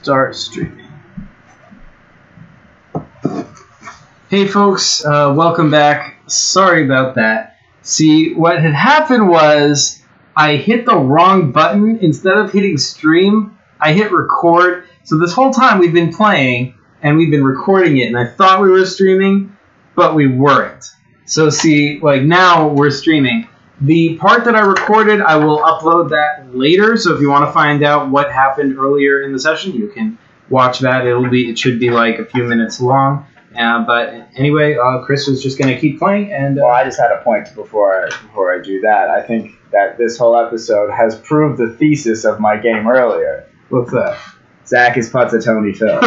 start streaming. Hey folks, welcome back. Sorry about that. See, what had happened was I hit the wrong button. Instead of hitting stream, I hit record. So this whole time we've been playing and we've been recording it, and I thought we were streaming, but we weren't. So see, like now we're streaming. The part that I recorded, I will upload that later. So if you want to find out what happened earlier in the session, you can watch that. It should be like a few minutes long. But anyway, Chris was just going to keep playing. And well, I just had a point before I do that. I think that this whole episode has proved the thesis of my game earlier. What's that? Zach is Puzzatoni Phil.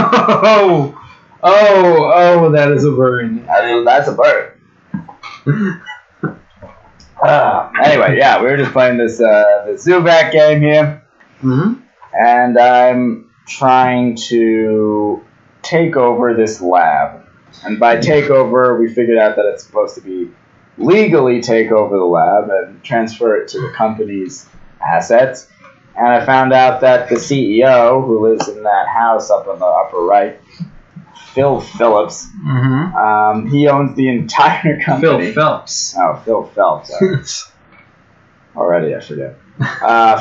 Oh, that is a burn. That's a burn. Anyway, yeah, we were just playing this the Zoovac game here, and I'm trying to take over this lab. And by take over, we figured out that it's supposed to be legally take over the lab and transfer it to the company's assets. And I found out that the CEO, who lives in that house up on the upper right, Phil Phillips, he owns the entire company. Phil Phelps. Oh, Phil Phelps. Already, I forget.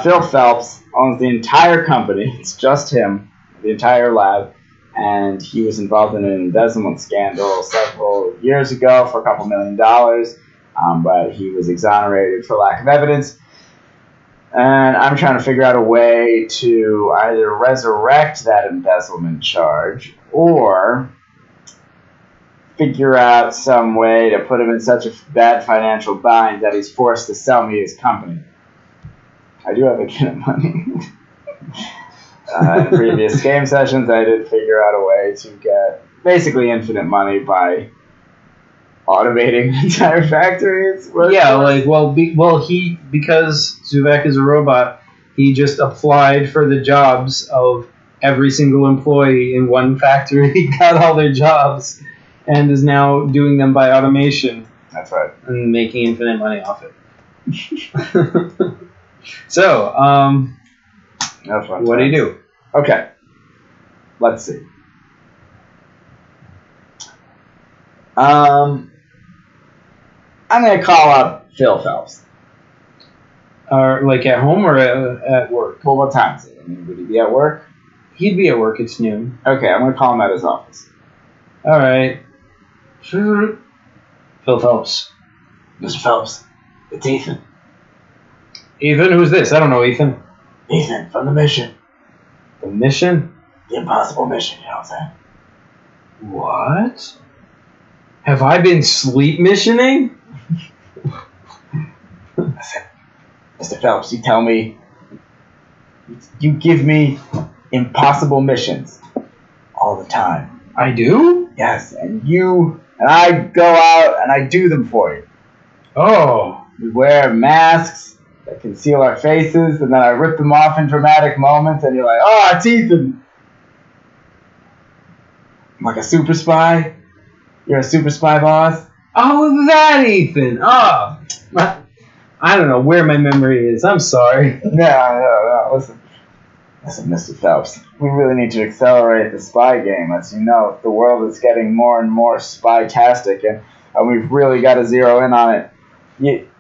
Phil Phelps owns the entire company. It's just him, the entire lab. And he was involved in an embezzlement scandal several years ago for a couple $1 million. But he was exonerated for lack of evidence. And I'm trying to figure out a way to either resurrect that embezzlement charge or figure out some way to put him in such a bad financial bind that he's forced to sell me his company. I do have a bit of money. In previous game sessions, I did figure out a way to get basically infinite money by automating entire factories. Yeah, like because Zoovac is a robot, he just applied for the jobs of every single employee in one factory. He got all their jobs and is now doing them by automation. That's right. And making infinite money off it. So, what do you do? Okay. Let's see. I'm going to call up Phil Phelps. Like at home or at work? Well, what time is it? I mean, would he be at work? He'd be at work. It's noon. Okay, I'm going to call him at his office. All right. Phil Phelps. Mr. Phelps, it's Ethan. Ethan? Who's this? I don't know Ethan. Ethan, from the mission. The mission? The impossible mission, you know what I'm saying? What? Have I been sleep missioning? Listen, Mr. Phelps, you tell me, you give me impossible missions all the time. I do? Yes, and I go out and I do them for you. Oh. We wear masks that conceal our faces, and then I rip them off in dramatic moments, and you're like, oh, it's Ethan. I'm like a super spy. You're a super spy boss. Oh, that Ethan. Oh. I don't know where my memory is. I'm sorry. No. Listen, Mr. Phelps. We really need to accelerate the spy game. As you know, the world is getting more and more spy-tastic, and we've really got to zero in on it.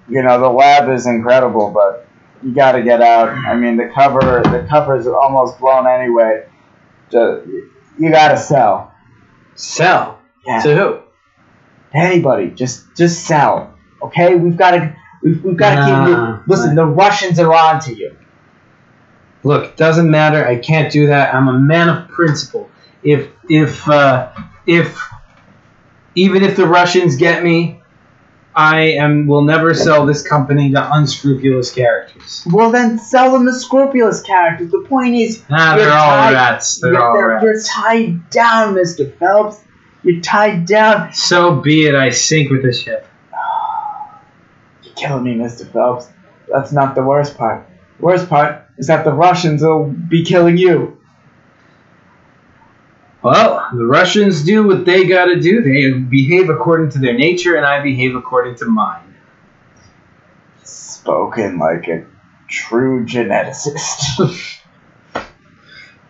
You know, the lab is incredible, but you got to get out. I mean, the cover is almost blown anyway. You got to sell. Sell? Yeah. To who? Anybody. Just sell. Okay? We've got to keep it. Listen, the Russians are on to you. Look, doesn't matter. I can't do that. I'm a man of principle. If even if the Russians get me, will never sell this company to unscrupulous characters. Well, then sell them to scrupulous characters. The point is, they're all rats. They're all rats. You're tied down, Mr. Phelps. You're tied down. So be it. I sink with the ship. You're killing me, Mr. Phelps. That's not the worst part. The worst part is that the Russians will be killing you. Well, the Russians do what they gotta do. They behave according to their nature, and I behave according to mine. Spoken like a true geneticist.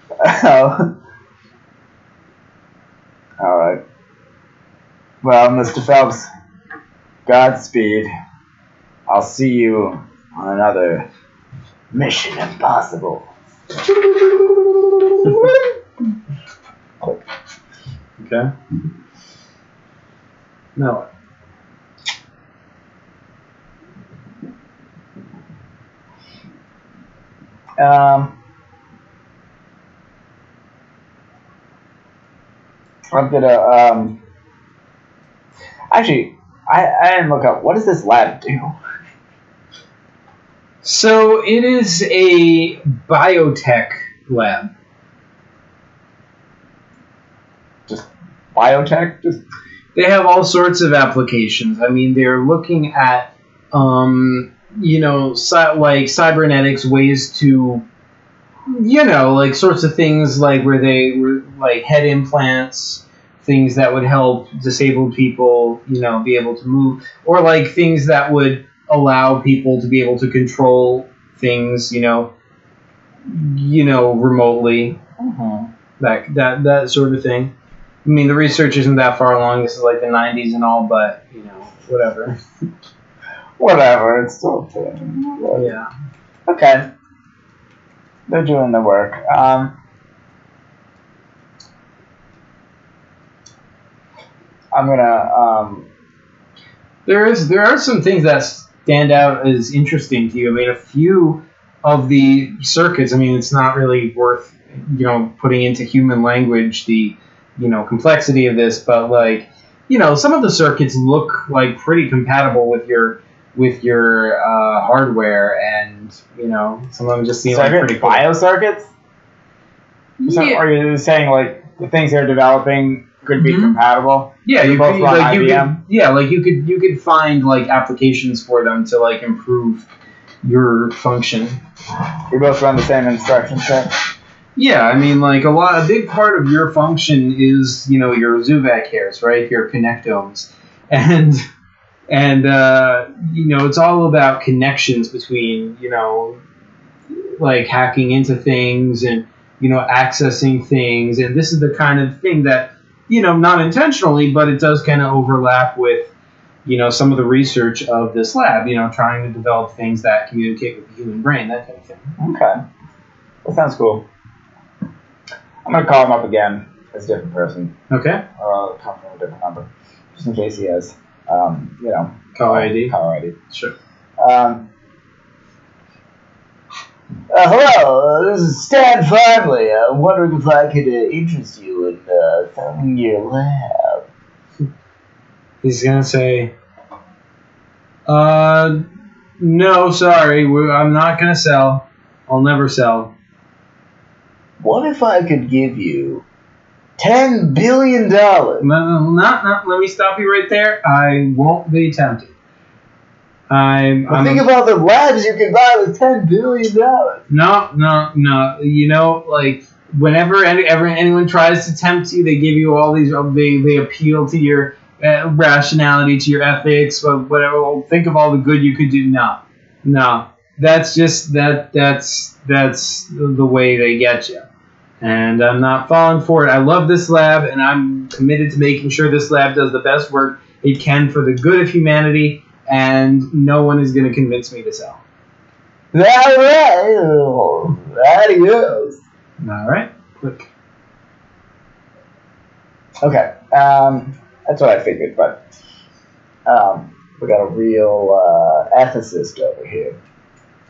Well, Well, Mr. Phelps, Godspeed. I'll see you on another Mission Impossible. Okay. No. I'm gonna actually I didn't look up what does this lab do? So it is a biotech lab. Just biotech? Just They have all sorts of applications. I mean, they're looking at like cybernetics, ways to like sorts of things like where they like head implants, things that would help disabled people, be able to move, or like things that would allow people to be able to control things, remotely. That sort of thing. I mean, the research isn't that far along. This is like the 90s and all, but whatever. Whatever, it's still good. Yeah. Okay. They're doing the work. I'm gonna There are some things that stand out as interesting to you. I mean, a few of the circuits. I mean, it's not really worth putting into human language the complexity of this, but like some of the circuits look like pretty compatible with your hardware, and some of them just seem like pretty cool. Biocircuits? So Yeah. are you saying like the things they're developing could be compatible? Yeah, you both run IBM? You could find like applications for them to like improve your function. You both run the same instruction set? Yeah, I mean, like a big part of your function is your Zoovac hairs, right? Your connectomes, and it's all about connections between like hacking into things and accessing things, and this is the kind of thing that not intentionally, but it does kind of overlap with some of the research of this lab, trying to develop things that communicate with the human brain, that kind of thing. Okay, that sounds cool. I'm gonna call him up again as a different person. Okay. Come from a different number, just in case he has, Caller ID. Caller ID. Sure. Hello, this is Stan Farley. I'm wondering if I could interest you in filming your lab. He's gonna say, no, sorry, I'm not gonna sell. I'll never sell. What if I could give you $10 billion? No, let me stop you right there. I won't be tempted. Think of all the labs you could buy with $10 billion. No. Like whenever anyone tries to tempt you, they give you all these. They appeal to your rationality, to your ethics, but whatever. Think of all the good you could do. No. That's just that's the way they get you. And I'm not falling for it. I love this lab, and I'm committed to making sure this lab does the best work it can for the good of humanity, and no one is going to convince me to sell. All right. Adios. All right. Click. Okay. That's what I figured, but we got a real ethicist over here.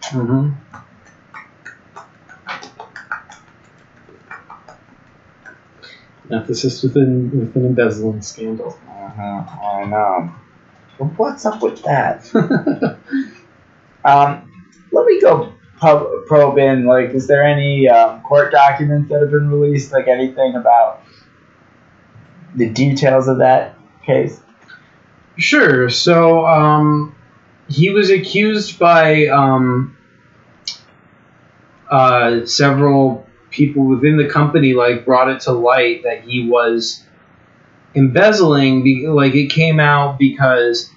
Mm-hmm. Ethicist with an embezzling scandal. I know. But what's up with that? Let me go probe in. Like, is there any court documents that have been released? Like anything about the details of that case? Sure. So, he was accused by several people within the company, like, brought it to light that he was embezzling. Like, it came out because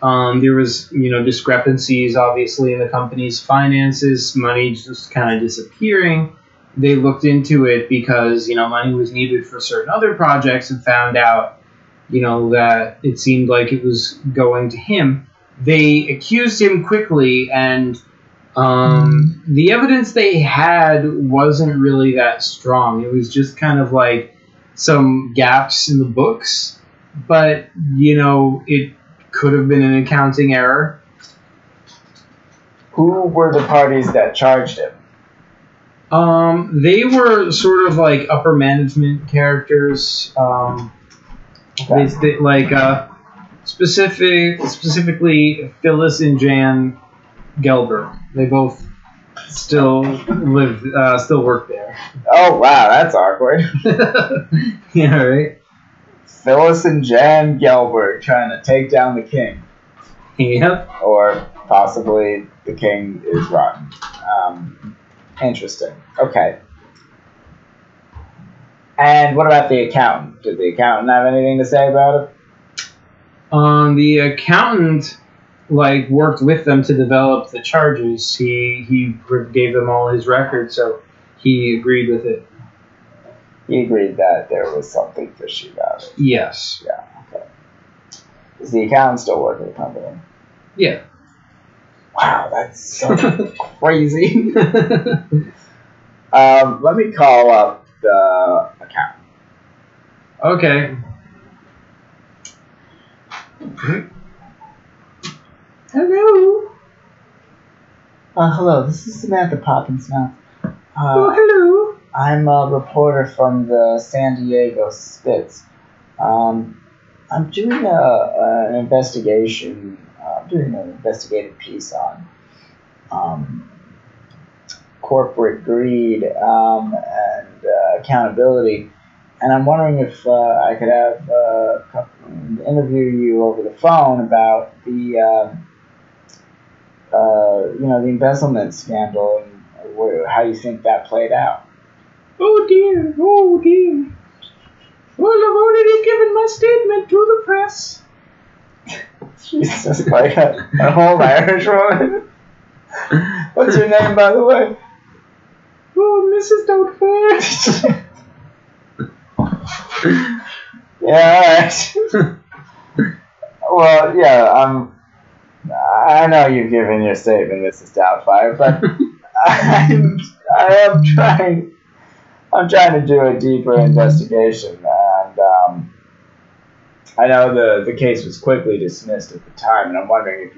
there was, discrepancies, obviously, in the company's finances, money just kind of disappearing. They looked into it because, money was needed for certain other projects and found out that it seemed like it was going to him. They accused him quickly, and the evidence they had wasn't really that strong. It was just kind of like some gaps in the books, but, it could have been an accounting error. Who were the parties that charged him? They were sort of like upper management characters. Specifically Phyllis and Jan Gelber. They both still work there. Oh wow, that's awkward. Yeah, right. Phyllis and Jan Gelber trying to take down the king. Yep. Or possibly the king is rotten. Interesting. Okay. And what about the accountant? Did the accountant have anything to say about it? The accountant worked with them to develop the charges. He gave them all his records, so he agreed with it. He agreed that there was something fishy about it. Yes. Yeah. Okay. Does the accountant still work at the company? Yeah. Wow, that's so crazy. Let me call up the accountant. Okay. Hello. Hello, this is Samantha Poppins now. Hello. I'm a reporter from the San Diego Spitz. I'm doing an investigation. I'm doing an investigative piece on corporate greed and accountability, and I'm wondering if I could have interview you over the phone about the the embezzlement scandal and how you think that played out. Oh dear. Well, I've already given my statement to the press. She's just like a whole Irish woman. What's your name, by the way? Oh, Mrs. Doubtfire. Yeah, alright. Well, yeah, I know you've given your statement, Mrs. Doubtfire, but I'm trying to do a deeper investigation, and I know the case was quickly dismissed at the time, and I'm wondering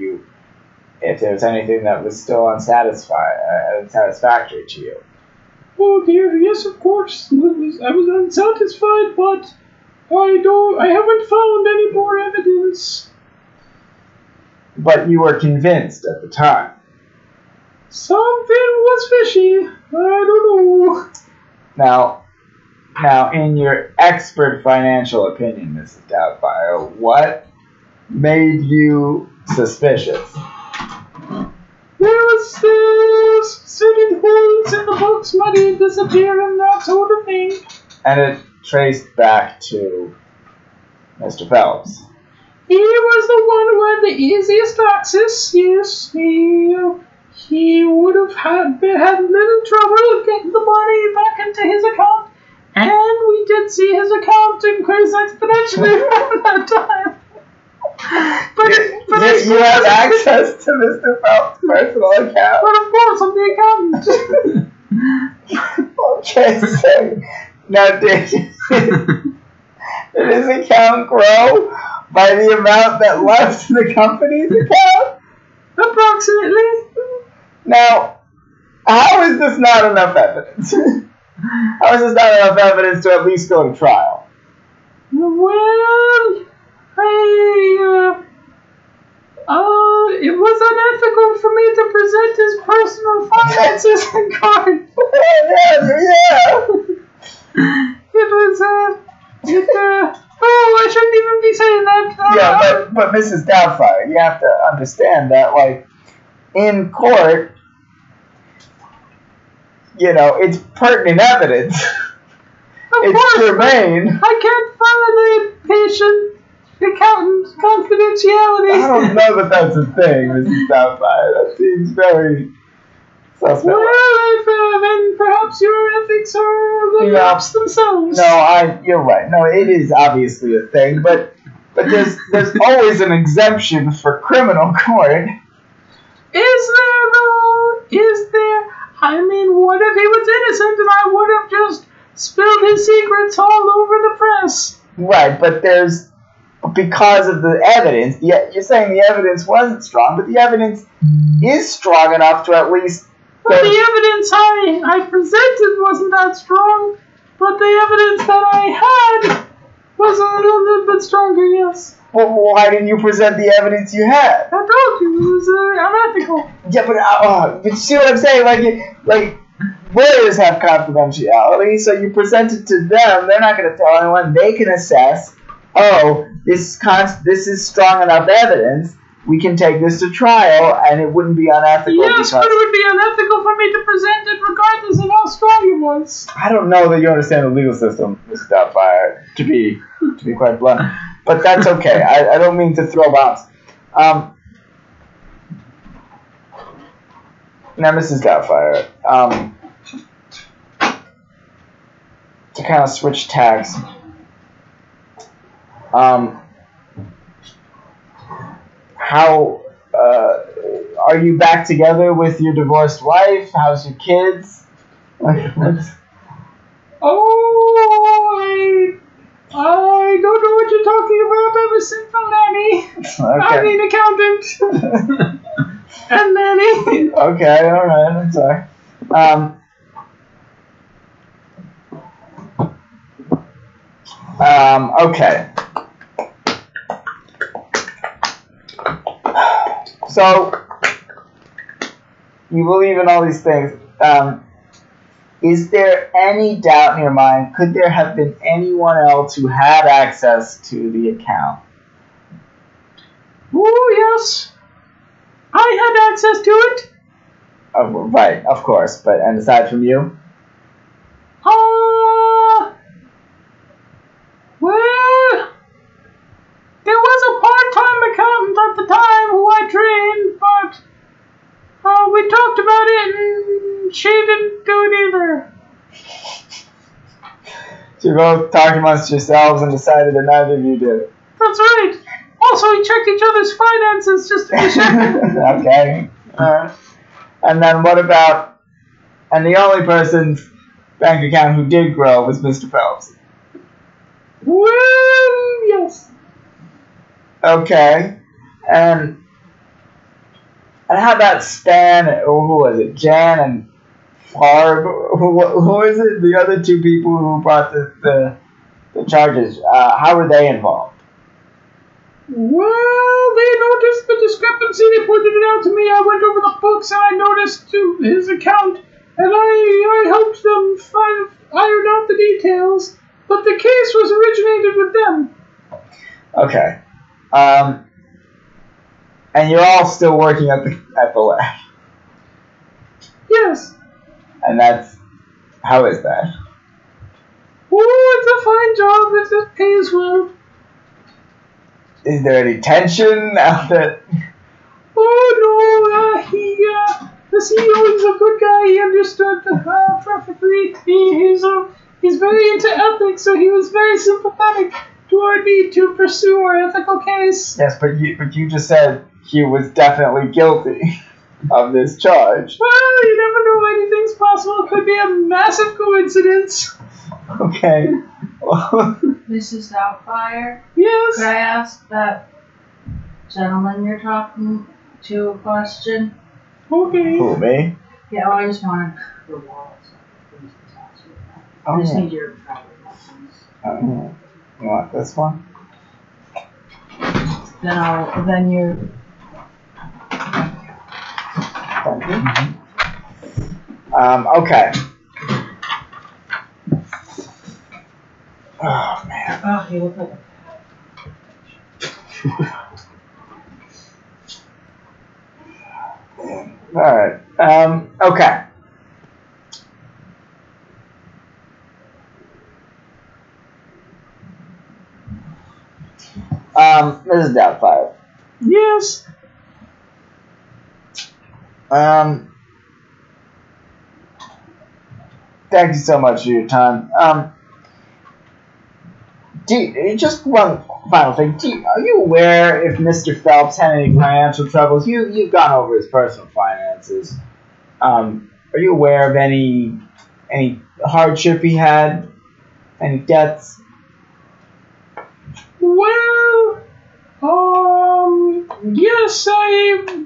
if there was anything that was still unsatisfactory to you. Oh dear, yes, of course. I was unsatisfied, but I haven't found any more evidence. But you were convinced at the time. Something was fishy. I don't know. Now, in your expert financial opinion, Mrs. Doubtfire, what made you suspicious? There was certain holes in the books, money disappearing, that sort of thing. And it traced back to Mr. Phelps. He was the one who had the easiest access. Yes, he would have had little trouble getting the money back into his account, and we did see his account increase exponentially around that time. But you have access to Mr. Phelps' personal account. But of course, I'm the accountant. Okay, so now did his account grow by the amount that left the company's account? Approximately. Now, how is this not enough evidence? How is this not enough evidence to at least go to trial? Well, it was unethical for me to present his personal finances in court. Yeah. It was, I shouldn't even be saying that. But Mrs. Doubtfire, you have to understand that, in court, it's pertinent evidence. It's germane. I can't violate patient accountant confidentiality. I don't know that that's a thing, Mrs. Doubtfire. That seems very suspect. Well, then perhaps your ethics are the cops themselves. No, you're right. No, it is obviously a thing, but But there's always an exemption for criminal court. Is there, though? Is there? I mean, what if he was innocent and I would have just spilled his secrets all over the press? Right, but because of the evidence, you're saying the evidence wasn't strong, but the evidence is strong enough to at least... Well, the evidence I presented wasn't that strong, but the evidence that I had was a little bit stronger, yes. Well, why didn't you present the evidence you had? I told you, it was unethical. Yeah, but you see what I'm saying? Like lawyers have confidentiality, so you present it to them. They're not going to tell anyone. They can assess, this is strong enough evidence. We can take this to trial, and it wouldn't be unethical. Yes, but it would be unethical for me to present it regardless of how strong it was. I don't know that you understand the legal system, Mr. Doubtfire, to be quite blunt. But that's okay. I don't mean to throw bombs. Now, Mrs. Doubtfire, to kind of switch tags, how are you back together with your divorced wife? How's your kids? I don't know what you're talking about. I'm a simple nanny. Okay. I mean accountant. And nanny. Okay, alright, I'm sorry. Okay. So, you believe in all these things. Is there any doubt in your mind, could there have been anyone else who had access to the account? Oh, yes. I had access to it. Oh, right, of course. And aside from you? Well, there was a part-time accountant at the time who I trained, but we talked about it and she didn't do it either. So you both talked amongst yourselves and decided that neither of you did it. That's right. Also, we checked each other's finances just to be sure. Okay. And then what about... And the only person's bank account who did grow was Mr. Phelps. Well, yes. Okay. And how about Stan, or who was it? Jan and Farb? Who is it? The other two people who brought the charges. How were they involved? Well, they noticed the discrepancy. They pointed it out to me. I went over the books and I noticed his account, and I helped them iron out the details. But the case was originated with them. Okay. And you're all still working at the lab. Yes. And how is that? Oh, it's a fine job. It pays well. Is there any tension now that... Oh, no, the CEO is a good guy. He understood perfectly. He's very into ethics, so he was very sympathetic to our need to pursue our ethical case. Yes, but you just said he was definitely guilty of this charge. Well, you never know. Anything's possible. It could be a massive coincidence. Okay. Mrs. Doubtfire? Yes? Could I ask that gentleman you're talking to a question? Okay. Who, me? Yeah, well, I just wanted the walls. I just need your driver's license. You want this one? Then you... Thank you. Okay. Oh, man. Oh, you look like a... Alright. Okay. Mrs. Doubtfire. Yes? Thank you so much for your time. Just one final thing. Are you aware if Mr. Phelps had any financial troubles? You've gone over his personal finances. Are you aware of any hardship he had? Any debts? Well, yes,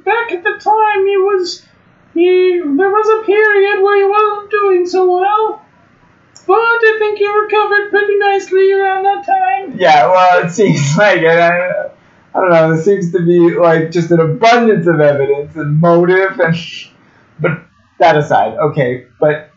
back at the time, there was a period where he wasn't doing so well, but I think he recovered pretty nicely around that time. Yeah, well, it seems like it. I don't know, there seems to be, like, just an abundance of evidence and motive, but that aside, okay, but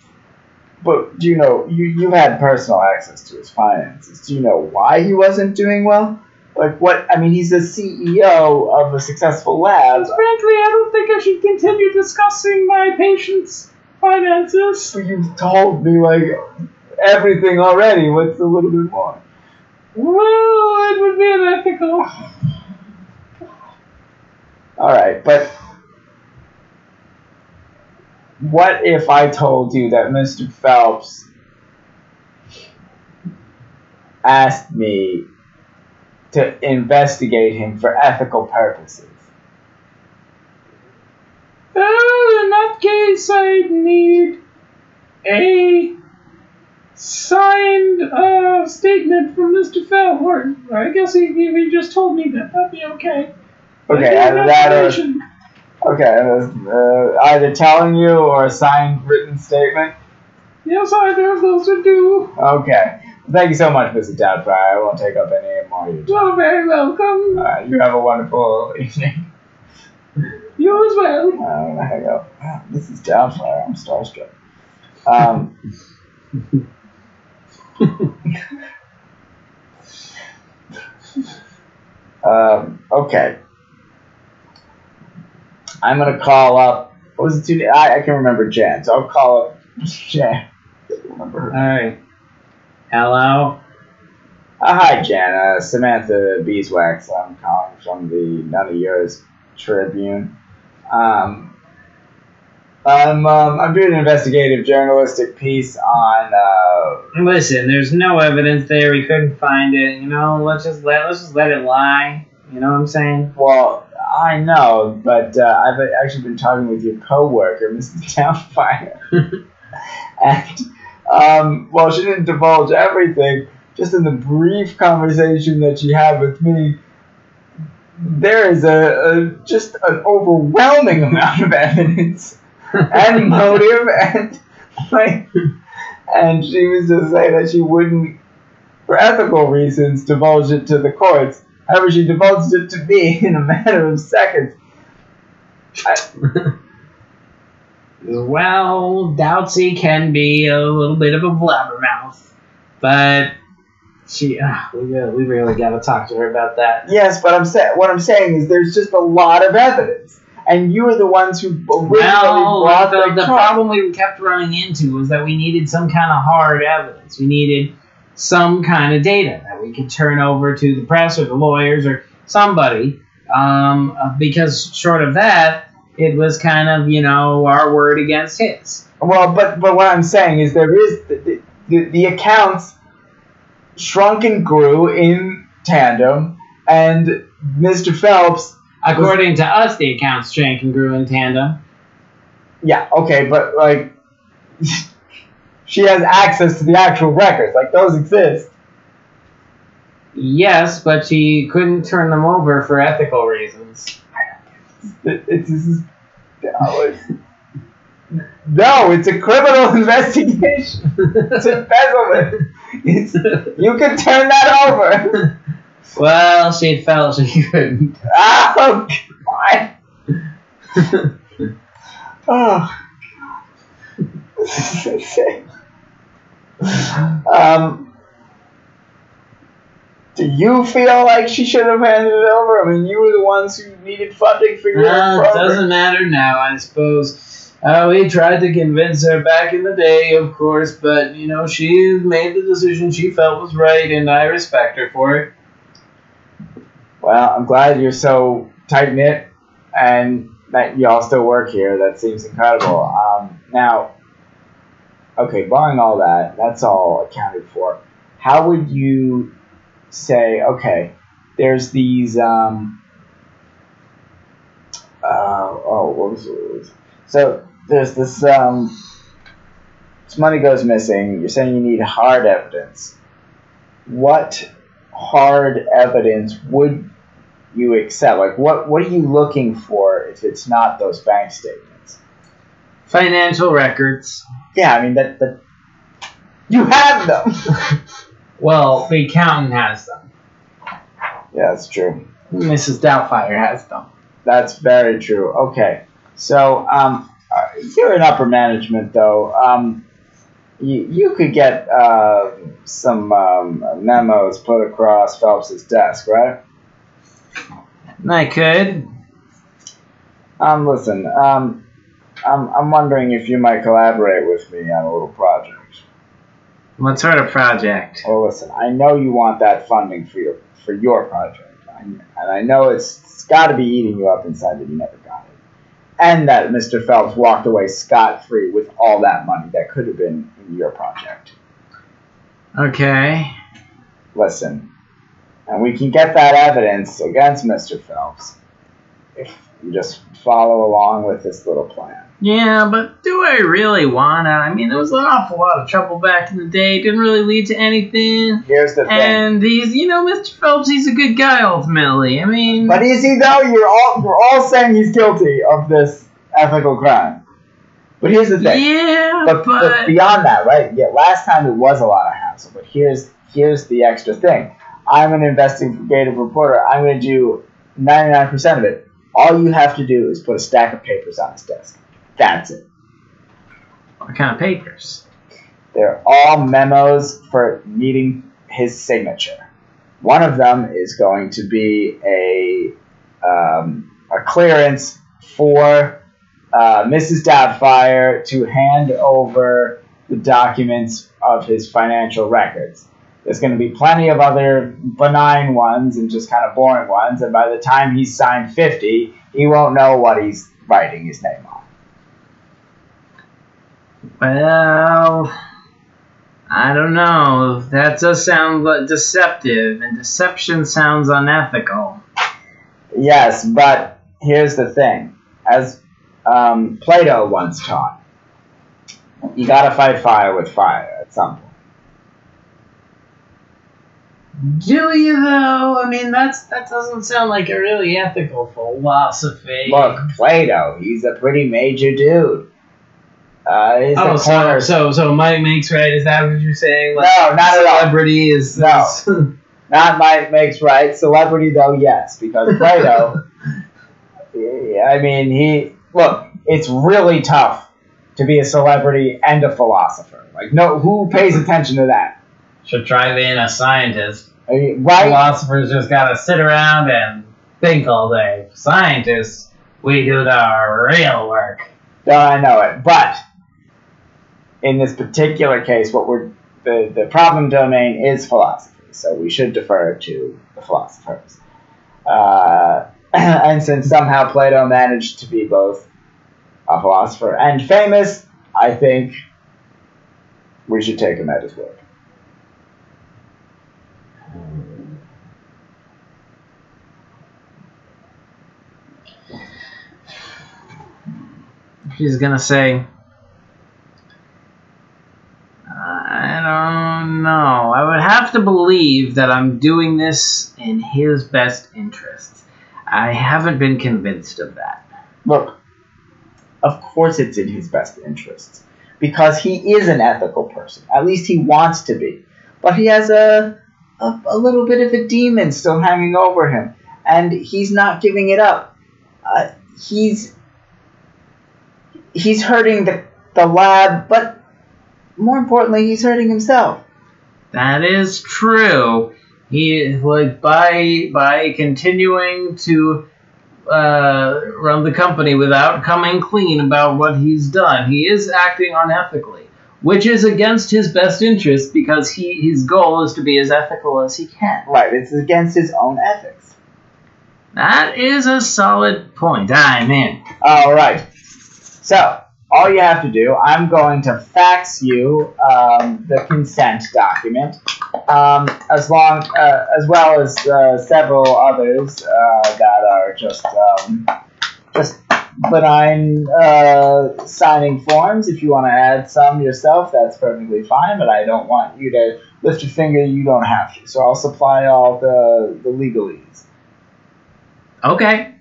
do you know, you've had personal access to his finances. Do you know why he wasn't doing well? Like, what, I mean, he's the CEO of a successful lab. Frankly, I don't think I should continue discussing my patient's finances. But you've told me, like, everything already. What's a little bit more? Well, it would be unethical. Alright, but what if I told you that Mr. Phelps asked me to investigate him for ethical purposes? Well, in that case, I'd need a signed statement from Mr. Phelps. Or I guess he just told me that. That'd be okay. Okay, either either telling you or a signed written statement? Yes, either of those would do. Okay. Thank you so much, Mr. Doubtfire. I won't take up any more of your time. You're very welcome. You have a wonderful evening. You as well. I'm gonna hang up. Wow, this is Doubtfire. I'm starstruck. Okay. I'm gonna call up. What was it? I can remember Jan, so I'll call up Jan. I can't remember her. All right. Hello. Hi, Jan. Samantha Beeswax. I'm calling from the None of Yours Tribune. I'm doing an investigative journalistic piece on. Listen, there's no evidence there. We couldn't find it. You know, let's just let it lie. You know what I'm saying? Well, I know, but I've actually been talking with your coworker, Mrs. Doubtfire, and well, she didn't divulge everything. Just in the brief conversation that she had with me, there is just an overwhelming amount of evidence and motive, and she was just saying that she wouldn't, for ethical reasons, divulge it to the courts. However, she divulged it to me in a matter of seconds. Well, Doutsy can be a little bit of a blabbermouth, but we really got to talk to her about that. Yes, but what I'm saying is there's just a lot of evidence, and you were the ones who originally brought the problem we kept running into was that we needed some kind of hard evidence. We needed some kind of data that we could turn over to the press or the lawyers or somebody, because short of that, it was kind of, our word against his. Well, but what I'm saying is there is the accounts shrunk and grew in tandem, and Mr. Phelps, according to us, the accounts shrank and grew in tandem. Yeah, okay, but like she has access to the actual records, like those exist. Yes, but she couldn't turn them over for ethical reasons. No, it's a criminal investigation. It's embezzlement. You can turn that over. Well, she felt she couldn't. Oh, God. Oh. This is insane. Do you feel like she should have handed it over? I mean, you were the ones who needed funding for your program. It doesn't matter now, I suppose. We tried to convince her back in the day, of course, but, she made the decision she felt was right, and I respect her for it. Well, I'm glad you're so tight-knit, and that y'all still work here. That seems incredible. Now, okay, barring all that, that's all accounted for. How would you say, okay, there's these what was it? So there's this money goes missing. You're saying you need hard evidence. What hard evidence would you accept? Like, what are you looking for if it's not those bank statements? Financial records. Yeah, I mean that you have them. Well, the accountant has them. Yeah, that's true. Mrs. Doubtfire has them. That's very true. Okay, so you're in upper management, though. You could get some memos put across Phelps's desk, right? I could. Listen, I'm wondering if you might collaborate with me on a little project. What sort of project? Well, listen, I know you want that funding for your project, and I know it's got to be eating you up inside that you never got it, and that Mr. Phelps walked away scot-free with all that money that could have been in your project. Okay. Listen, and we can get that evidence against Mr. Phelps if you just follow along with this little plan. Yeah, but do I really want to? I mean, there was an awful lot of trouble back in the day. It didn't really lead to anything. Here's the thing. And he's, Mr. Phelps, he's a good guy ultimately. I mean... But is he, though? You're all saying he's guilty of this ethical crime. But here's the thing. Yeah, but beyond that, right? Yeah, last time it was a lot of hassle, but here's the extra thing. I'm an investigative reporter. I'm going to do 99% of it. All you have to do is put a stack of papers on his desk. That's it. What kind of papers? They're all memos for needing his signature. One of them is going to be a clearance for Mrs. Doubtfire to hand over the documents of his financial records. There's going to be plenty of other benign ones and just kind of boring ones, and by the time he's signed 50, he won't know what he's writing his name on. Well, I don't know. That does sound deceptive, and deception sounds unethical. Yes, but here's the thing. As Plato once taught, you gotta fight fire with fire at some point. Do you, though? I mean, that doesn't sound like a really ethical philosophy. Look, Plato, he's a pretty major dude. So Mike makes right? Is that what you're saying? Like, no, not at all. Celebrity is... No, not Mike makes right. Celebrity, though, yes, because Plato... I mean, look, it's really tough to be a celebrity and a philosopher. Like, no, who pays attention to that? Should try being a scientist. I mean, right? Philosophers just gotta sit around and think all day. Scientists, we do the real work. No, I know it, but in this particular case, the problem domain is philosophy, so we should defer to the philosophers. And since somehow Plato managed to be both a philosopher and famous, I think we should take him at his word. She's gonna say, I don't know. I would have to believe that I'm doing this in his best interests. I haven't been convinced of that. Look, of course it's in his best interests. Because he is an ethical person. At least he wants to be. But he has a little bit of a demon still hanging over him. And he's not giving it up. He's hurting the lab, but more importantly, he's hurting himself. That is true. He, like, by continuing to run the company without coming clean about what he's done, he is acting unethically, which is against his best interest because his goal is to be as ethical as he can. Right, it's against his own ethics. That is a solid point. I'm in. All right. So, all you have to do, I'm going to fax you the consent document, as well as several others that are just benign signing forms. If you want to add some yourself, that's perfectly fine, but I don't want you to lift your finger. You don't have to. So I'll supply all the legalese. Okay.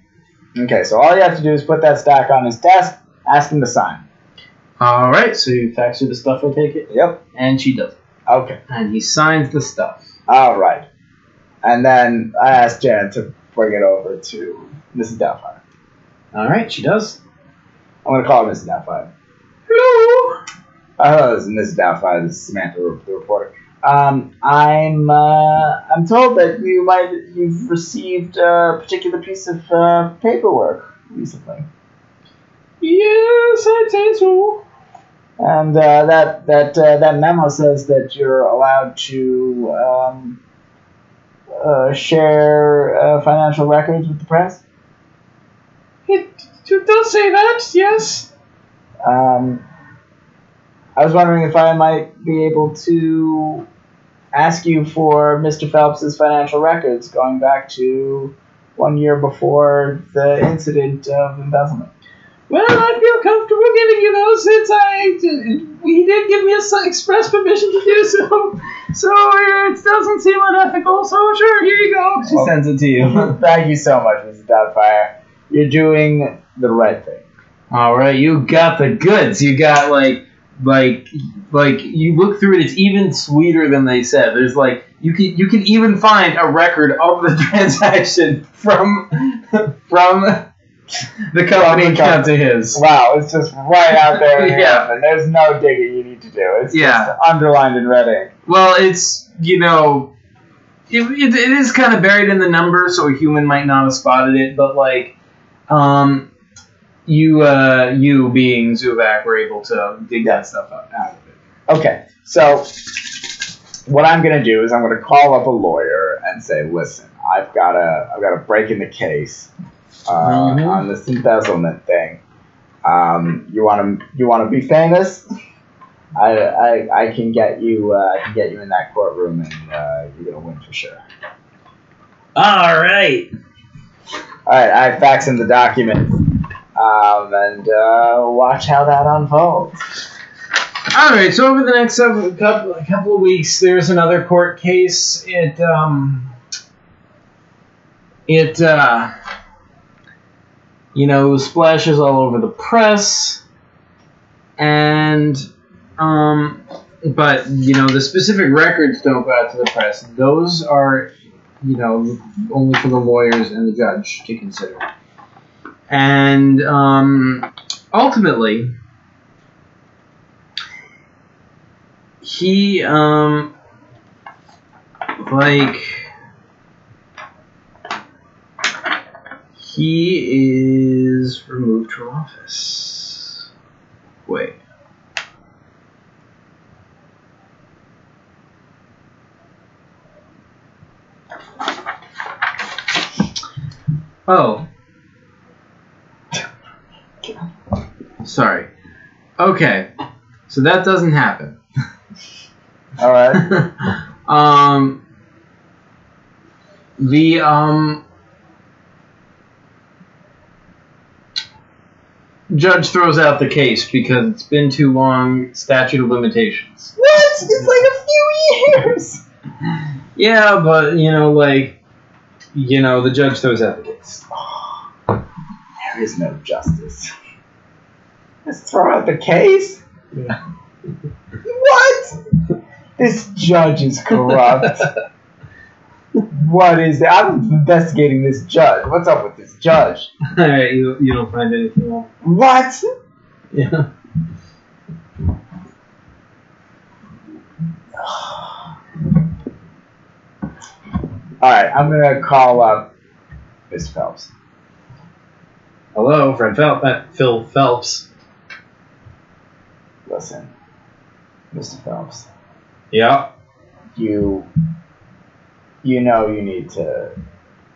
Okay, so all you have to do is put that stack on his desk, ask him to sign. All right, so you fax her the stuff, I take it? Yep. And she does it. Okay. And he signs the stuff. All right. And then I asked Jan to bring it over to Mrs. Doubtfire. All right, she does. I'm going to call her Mrs. Doubtfire. Hello. Hello, this is Mrs. Doubtfire. This is Samantha, the reporter. I'm told that you've received a particular piece of paperwork recently. Yes, I'd say so. And that memo says that you're allowed to share financial records with the press. It does say that, yes. I was wondering if I might be able to ask you for Mr. Phelps's financial records going back to 1 year before the incident of embezzlement. Well, I feel comfortable giving you those since he did give me express permission to do so. So it doesn't seem unethical. So sure, here you go. She sends it to you. Thank you so much, Mrs. Doubtfire. You're doing the right thing. All right, you got the goods. You got like you look through it. It's even sweeter than they said. There's you can even find a record of the transaction from the company account to his. Wow, it's just right out there. Yeah. And there's no digging you need to do. It's Yeah. just underlined in red ink. Well, it's it is kind of buried in the numbers, so a human might not have spotted it. But you being Zoovac were able to dig that stuff out of it. Okay, so what I'm gonna do is I'm gonna call up a lawyer and say, listen, I've got a break in the case on this embezzlement thing. You wanna be famous? I can get you in that courtroom and you're gonna win for sure. All right. I fax him the document. And watch how that unfolds. All right. So over the next couple of weeks, there's another court case. It splashes all over the press, and but the specific records don't go out to the press. Those are only for the lawyers and the judge to consider. And ultimately, he is removed from office. Wait. Oh. Sorry. Okay. So that doesn't happen. All right. The judge throws out the case because it's been too long. Statute of limitations. What? It's like a few years. Yeah, but the judge throws out the case. There is no justice. Let's throw out the case? Yeah. What? This judge is corrupt. What is it? I'm investigating this judge. What's up with this judge? Alright, you don't find anything wrong. What? Yeah. Alright, I'm gonna call up Miss Phelps. Hello, Phil Phelps. Listen, Mr. Phelps. Yeah. You need to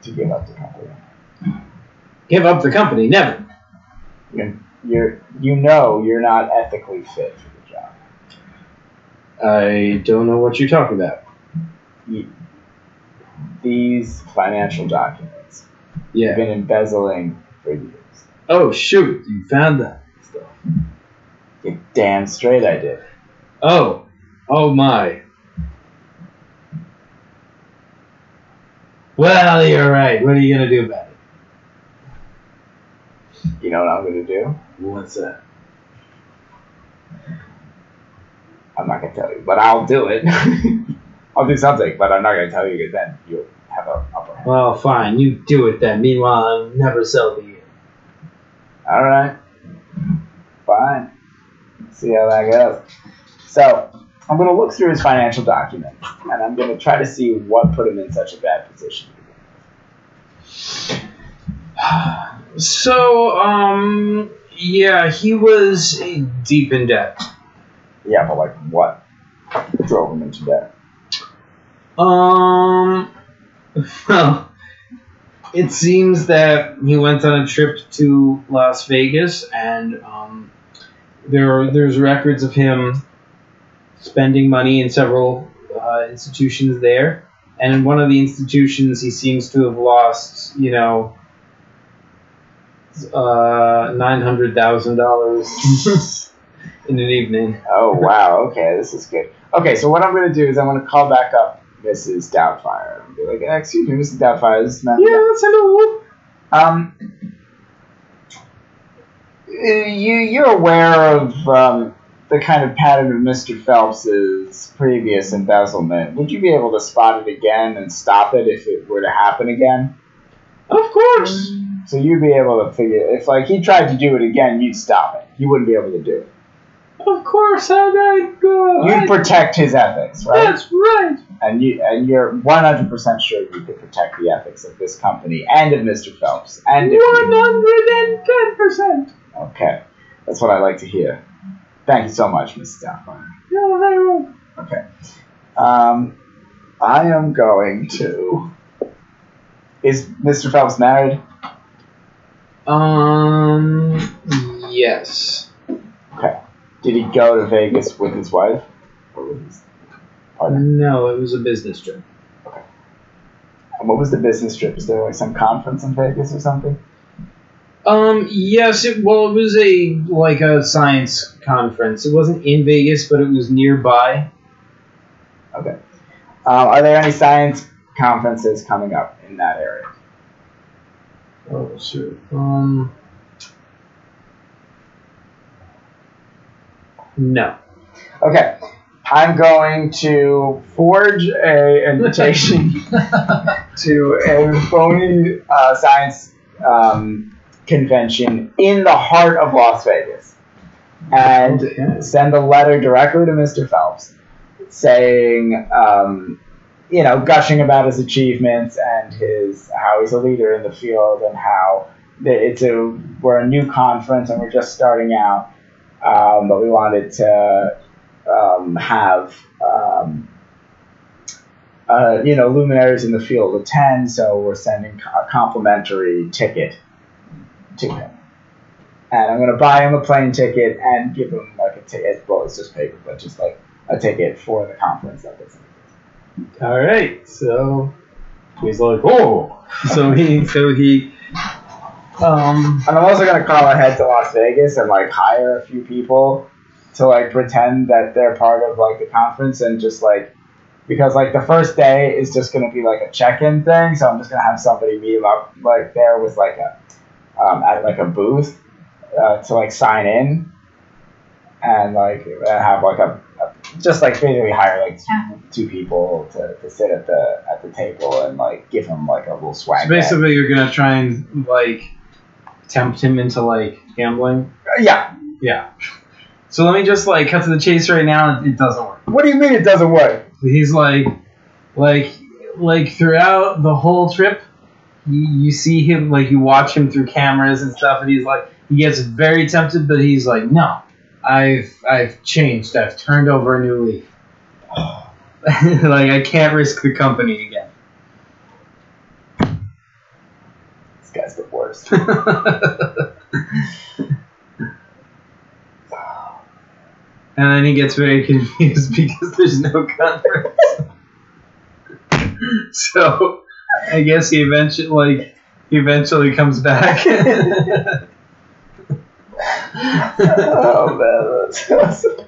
give up the company. Give up the company? Never. you're not ethically fit for the job. I don't know what you're talking about. These financial documents. Yeah. You've been embezzling for years. Oh shoot! You found that stuff. You're damn straight I did. Oh my. Well, you're right. What are you gonna do about it? You know what I'm gonna do? What's that? I'm not gonna tell you, but I'll do it. I'll do something, but I'm not gonna tell you because then you'll have an upper hand. Well, fine. You do it then. Meanwhile, I'll never sell to you. All right. Fine. See how that goes. So I'm gonna look through his financial documents, and I'm gonna try to see what put him in such a bad position. So, yeah, he was deep in debt. Yeah, but like what drove him into debt? Well, it seems that he went on a trip to Las Vegas, and there's records of him spending money in several institutions there. And in one of the institutions, he seems to have lost, $900,000 in an evening. Oh, wow. Okay, this is good. Okay, so what I'm going to do is I'm going to call back up Mrs. Doubtfire and be like, excuse me, Mrs. Doubtfire, this is Matt. Yes, hello. You're aware of the kind of pattern of Mr. Phelps's previous embezzlement. Would you be able to spot it again and stop it if it were to happen again? Of course. So you'd be able to figure, if like he tried to do it again, you'd stop it. You wouldn't be able to do it. Of course, You'd protect his ethics, right? That's right. And you're 100% sure you could protect the ethics of this company and of Mr. Phelps and 110%. Okay, that's what I like to hear. Thank you so much, Mrs. Doubtfire. You're very welcome. Okay. I am going to. Is Mr. Phelps married? Yes. Okay. Did he go to Vegas with his wife? Or with his partner? No, it was a business trip. Okay. And what was the business trip? Is there like some conference in Vegas or something? Yes, it was a science conference. It wasn't in Vegas, but it was nearby. Okay. Are there any science conferences coming up in that area? Oh, sure. No. Okay. I'm going to forge a invitation to a phony science convention in the heart of Las Vegas, and send a letter directly to Mr. Phelps saying, gushing about his achievements and how he's a leader in the field and how we're a new conference and we're just starting out, but we wanted to have luminaries in the field attend, so we're sending a complimentary ticket to him. And I'm going to buy him a plane ticket and give him like a ticket. Well, it's just paper, but just like a ticket for the conference that is. All right. So he's like, oh. So he. And I'm also going to call ahead to Las Vegas and like hire a few people to like pretend that they're part of like the conference and just like, because like the first day is just going to be like a check-in thing. So I'm just going to have somebody meet him up like there with like at like a booth to like sign in and like have like just like basically hire like two people to sit at the table and like give him like a little swag. So basically, you're gonna try and like tempt him into like gambling. Yeah. So let me just like cut to the chase right now. It doesn't work. What do you mean it doesn't work? He's like throughout the whole trip, you see him, like you watch him through cameras and stuff, and he's like, he gets very tempted, but he's like, no, I've changed. I've turned over a new leaf. Like I can't risk the company again. This guy's the worst. And then he gets very confused because there's no conference. So I guess he eventually comes back. Oh man, that's awesome.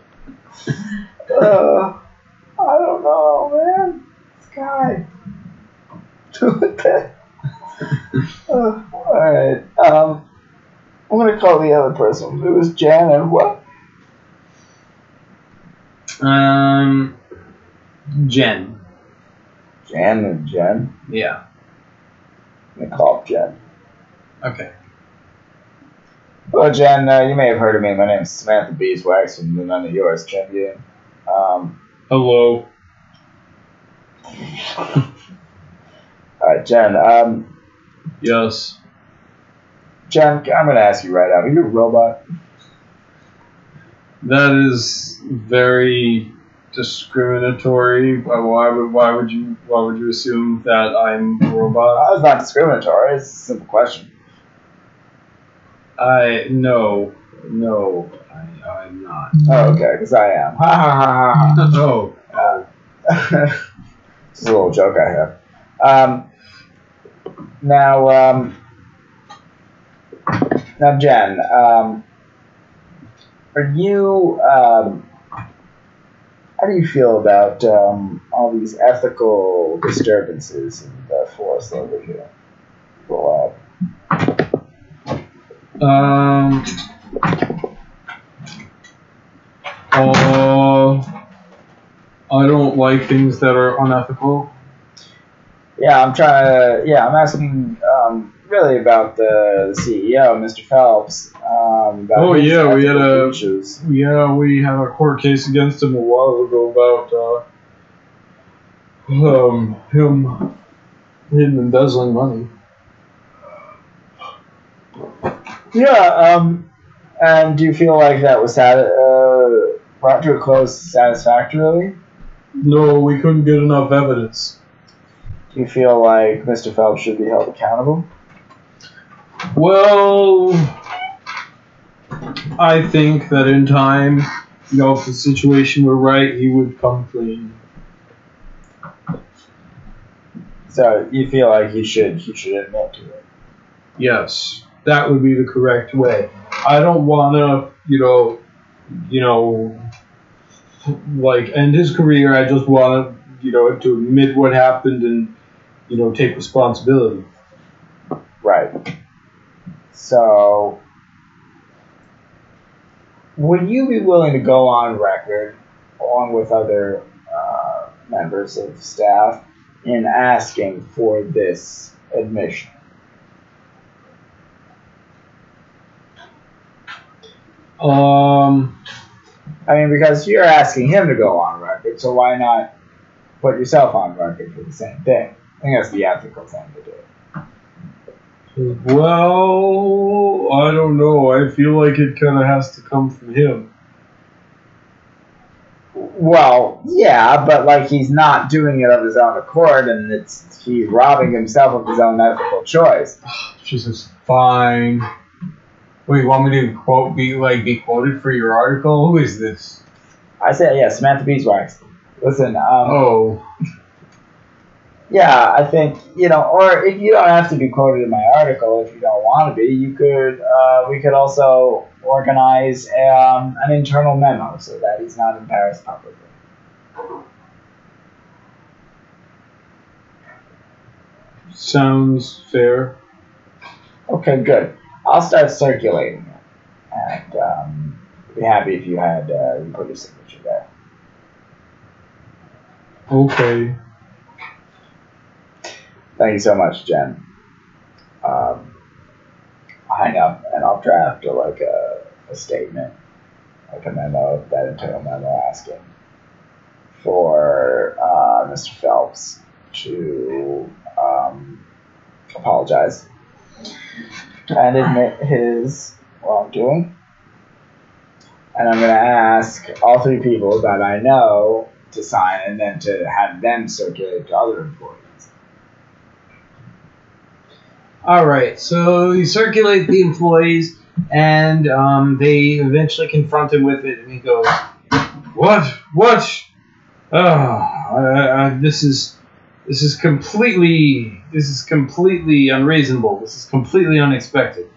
I don't know, man. This guy. What the? Alright. I'm gonna call the other person. It was Jan and what? Jen. Jan and Jen? Yeah. I'm gonna call up Jen. Okay. Well, Jen, you may have heard of me. My name is Samantha Beeswax from the None of Yours Tribune. Hello. Alright, Jen. Yes. Jen, I'm gonna ask you right now. Are you a robot? That is very discriminatory. Why would you assume that I'm a robot? It's not discriminatory. It's a simple question. I'm not. Oh, okay, because I am. Ha ha ha ha. Oh. It's a little joke I have. Now, Jen, are you, how do you feel about all these ethical disturbances in the forest over here? Well, I don't like things that are unethical. I'm asking really about the CEO, Mr. Phelps. About his ethical breaches. we had a court case against him a while ago about him embezzling money. And do you feel like that was brought to a close satisfactorily? No, we couldn't get enough evidence. Do you feel like Mr. Phelps should be held accountable? Well, I think that in time, if the situation were right, he would come clean. So you feel like he should admit to it? Yes, that would be the correct way. I don't want to, end his career. I just want to admit what happened and, take responsibility. Right. So, would you be willing to go on record, along with other members of staff, in asking for this admission? Because you're asking him to go on record, so why not put yourself on record for the same thing? I think that's the ethical thing to do. Well, I don't know. I feel like it kind of has to come from him. Well, yeah, but he's not doing it of his own accord, and he's robbing himself of his own ethical choice. Jesus, fine. Wait, you want me to be quoted for your article? Who is this? I said, yeah, Samantha Beeswax. Listen, yeah, I think, or if you don't have to be quoted in my article, if you don't want to be, we could also organize an internal memo so that he's not embarrassed publicly. Sounds fair. Okay, good. I'll start circulating it, and I'd be happy if you put your signature there. Okay. Thank you so much, Jen. I'll hang up and I'll draft a statement, a memo, that internal memo asking for Mr. Phelps to apologize and admit his wrongdoing. And I'm going to ask all three people that I know to sign and then to have them circulate to other employees. All right, so you circulate the employees, and they eventually confront him with it, and he goes, What? This is completely unreasonable. This is completely unexpected.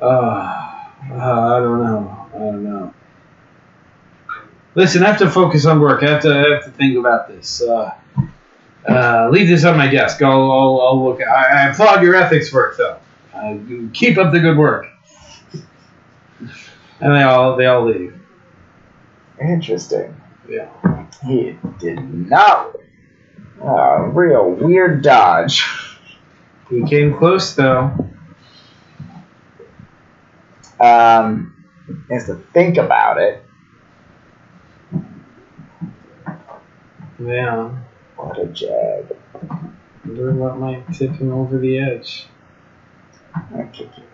I don't know. Listen, I have to focus on work. I have to think about this. Leave this on my desk. I'll look. I applaud your ethics work, though. Keep up the good work. And they all leave. Interesting. Yeah. He did not. Real weird dodge. He came close, though. He has to think about it. Yeah. What a jag. Wonder what might tip him over the edge. I'll kick you.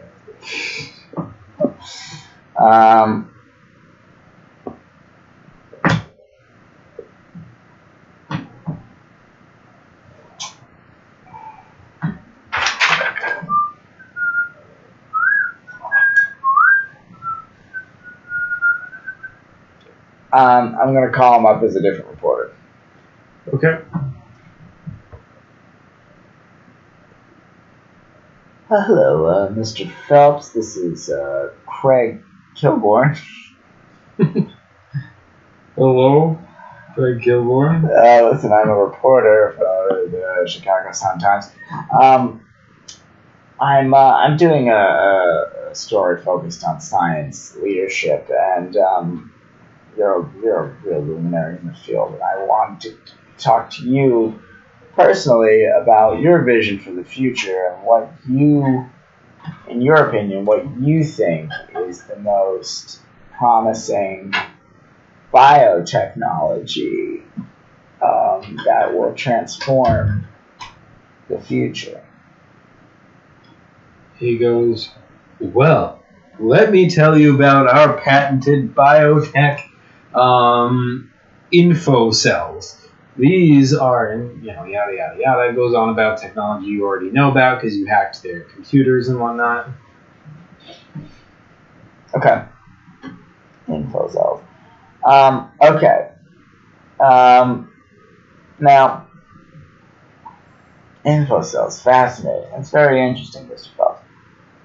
I'm going to call him up as a different reporter. Okay. Hello, Mr. Phelps. This is Craig Kilborn. Hello, Craig Kilborn. Listen, I'm a reporter for the Chicago Sun-Times. I'm doing a story focused on science leadership, and you're a real luminary in the field, and I want to talk to you personally about your vision for the future and what you, in your opinion, what you think is the most promising biotechnology that will transform the future. He goes, well, let me tell you about our patented biotech info cells. These are, yada, yada, yada. It goes on about technology you already know about because you hacked their computers and whatnot. Okay. Info cells. Okay. Now, info cells, fascinating. It's very interesting, Mr. Phelps.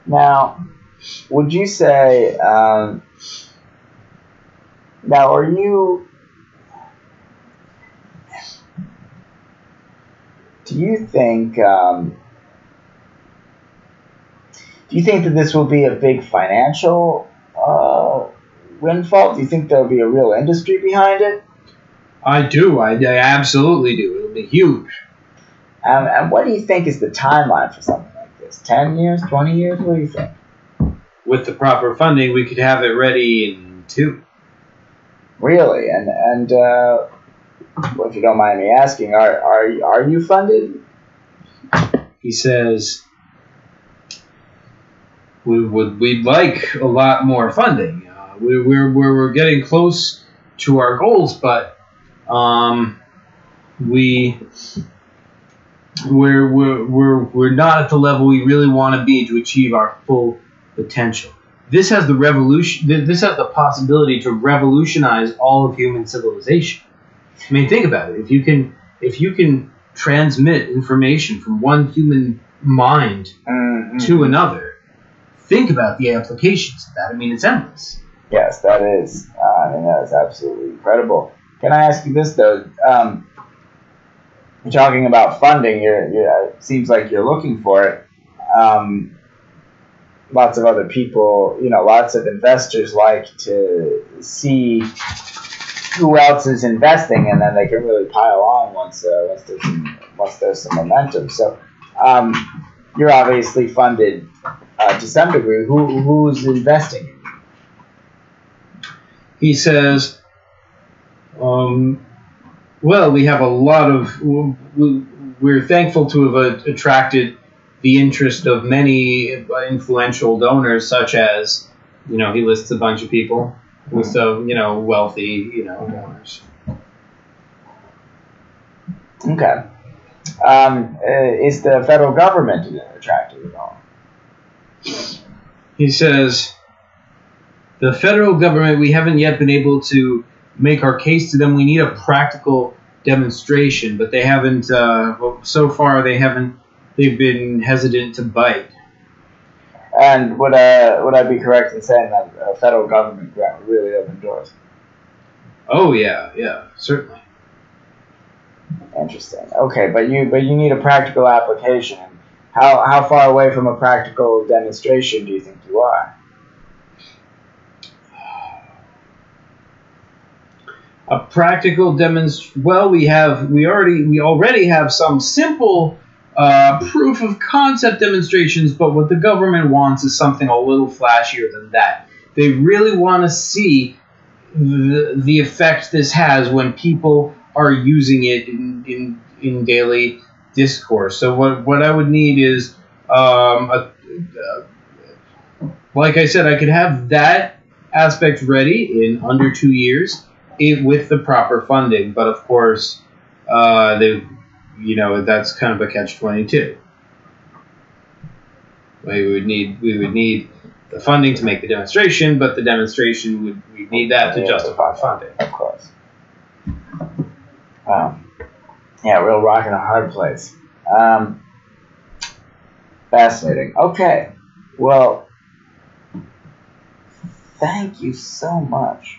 Now, would you say, now are you, do you think that this will be a big financial windfall? Do you think there'll be a real industry behind it? I do. I absolutely do. It'll be huge. And what do you think is the timeline for something like this? 10 years? 20 years? What do you think? With the proper funding, we could have it ready in 2. Really? And if you don't mind me asking, are you funded? He says, we'd like a lot more funding. We're getting close to our goals, but we're not at the level we really want to be to achieve our full potential. This has the revolution. This has the possibility to revolutionize all of human civilization. I mean, think about it. If you can transmit information from one human mind to another, think about the applications of that. I mean, it's endless. Yes, that is. That is absolutely incredible. Can I ask you this though? You're talking about funding. It seems like you're looking for it. Lots of other people, lots of investors like to see who else is investing, and then they can really pile on once there's some momentum. So, you're obviously funded to some degree. Who's investing? He says, well, we have a lot of. We're thankful to have attracted the interest of many influential donors, such as, he lists a bunch of people, so wealthy, donors. Okay. Is the federal government attractive at all? He says, the federal government, we haven't yet been able to make our case to them. We need a practical demonstration, but they haven't. So far, they haven't. They've been hesitant to bite. And would I be correct in saying that a federal government grant would really open doors? Oh yeah, certainly. Interesting. Okay, but you need a practical application. How far away from a practical demonstration do you think you are? A practical demonstration. Well, we already have some simple proof of concept demonstrations, but what the government wants is something a little flashier than that. They really want to see the effect this has when people are using it in daily discourse. So what I would need is, like I said, I could have that aspect ready in under 2 years with the proper funding. But of course, that's kind of a catch-22. We would need the funding to make the demonstration, but the demonstration we need that to justify funding. Of course. Yeah, real rock and a hard place. Fascinating. Okay. Well, thank you so much,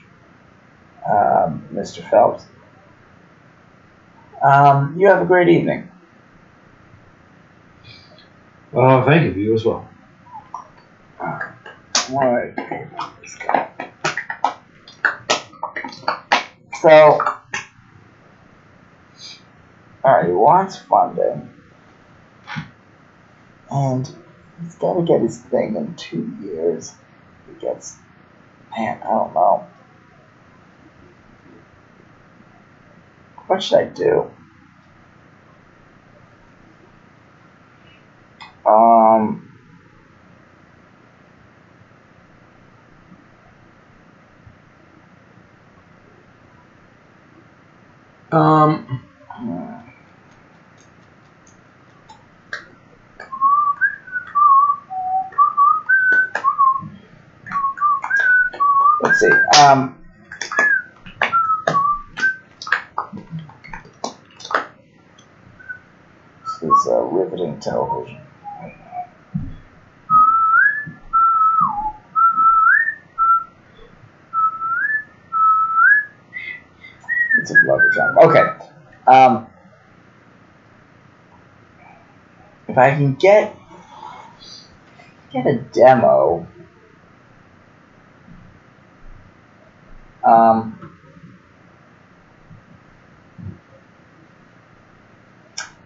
Mr. Phelps. You have a great evening. Thank you. You as well. All right. Let's go. So, alright, he wants funding. And he's got to get his thing in 2 years. He gets, man, I don't know. What should I do? Let's see. This is riveting television. It's a lovely genre. Okay. If I can get a demo.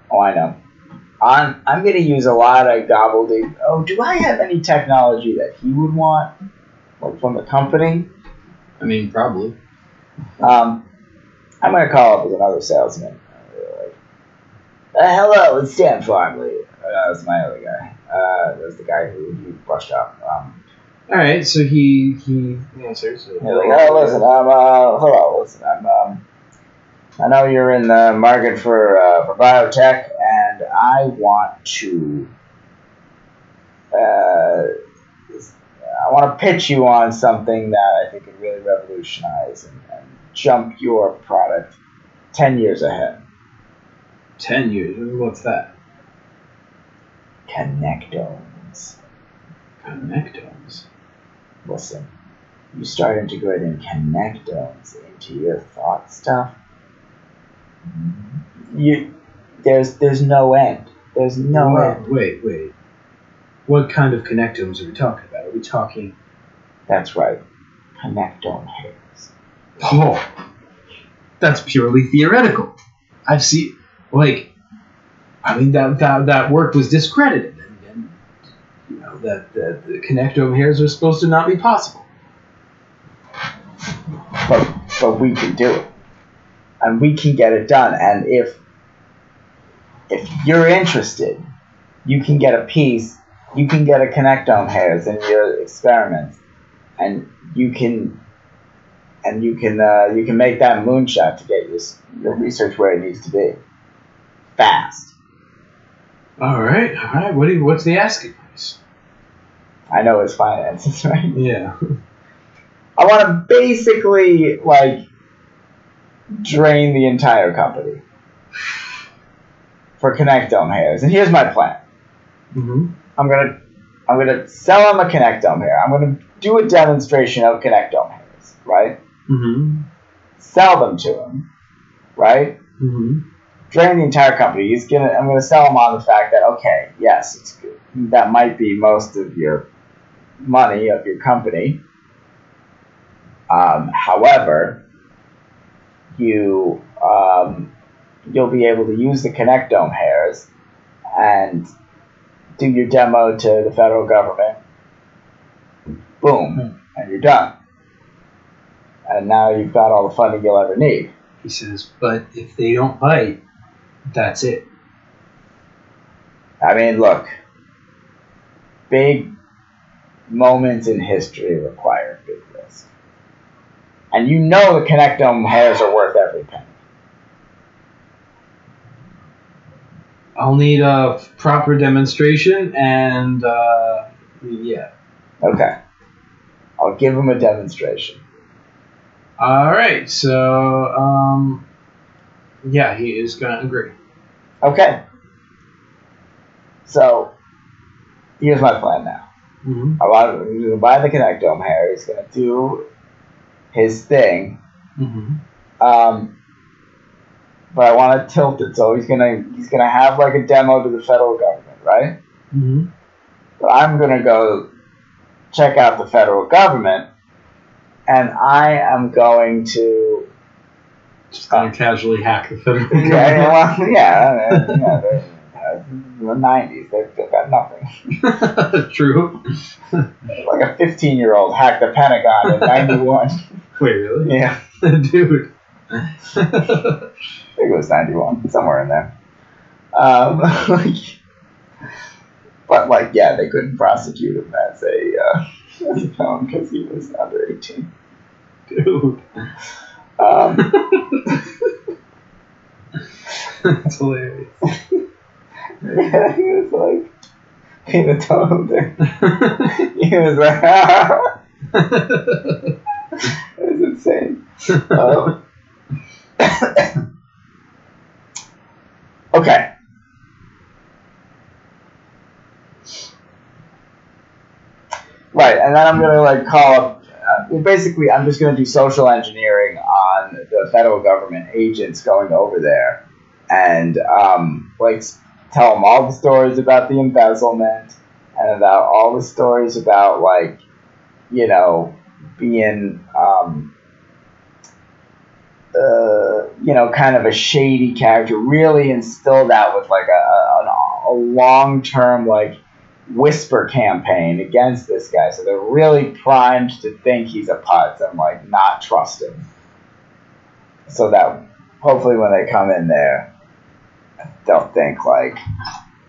Oh, I know. I'm going to use a lot of gobbledygook. Oh, do I have any technology that he would want, like from the company? I mean, probably. I'm going to call up with another salesman. Hello, it's Dan Farmley. That's my other guy. That's the guy who you brushed up. All right, so he answers. He's like, oh, listen, hello, listen, I know you're in the market for biotech, and I want to pitch you on something that I think could really revolutionize and jump your product 10 years ahead. 10 years? What's that? Connectomes. Connectomes? Listen, you start integrating connectomes into your thought stuff, there's no end. There's no end. Wait. What kind of connectomes are we talking about? Are we talking... That's right. Connectome hairs. Oh, that's purely theoretical. I've seen, that work was discredited, and that the connectome hairs are supposed to not be possible. But we can do it, and we can get it done. And if you're interested, you can get a piece. You can get a connectome hairs in your experiments, and you can make that moonshot to get your research where it needs to be. Fast. All right. What's the asking price? I know it's finances, right? Yeah. I want to basically drain the entire company for connectome hairs. And here's my plan. Mm-hmm. I'm gonna sell him a connectome hair. I'm gonna do a demonstration of connectome hairs, right? Mm-hmm. Sell them to him, right? Mm-hmm. Drain the entire company. I'm gonna sell him on the fact that, okay, yes, it's good. That might be most of your money of your company. However, you'll be able to use the connectome hairs and do your demo to the federal government. Boom, and you're done. And now you've got all the funding you'll ever need. He says, but if they don't bite, that's it. I mean, look, big moments in history require big risk. And you know the connectome hairs are worth every penny. I'll need a proper demonstration and, yeah. Okay. I'll give him a demonstration. Alright, so, yeah, he is going to agree. Okay. So, here's my plan now. Mm-hmm. He's going to buy the connectome hair. He's going to do his thing. Mm-hmm. But I want to tilt it, so he's gonna have like a demo to the federal government, right? Mm-hmm. But I'm gonna go check out the federal government, and I am going to just kind of casually hack the federal government. They're the 90s. They've got nothing. True. Like a 15-year-old hacked the Pentagon in 91. Wait, really? Yeah. Dude. I think it was 91, somewhere in there. They couldn't prosecute him as a felon because he was under 18. Dude. That's hilarious. Yeah, he was like, he was told him. He was like, it was insane. Okay. Right, and then I'm gonna call up. Basically, I'm just gonna do social engineering on the federal government agents going over there, and tell them all the stories about the embezzlement, and about all the stories about being kind of a shady character. Really instill that with a long-term whisper campaign against this guy, so they're really primed to think he's a putz and not trust him. So that hopefully when they come in there, they'll think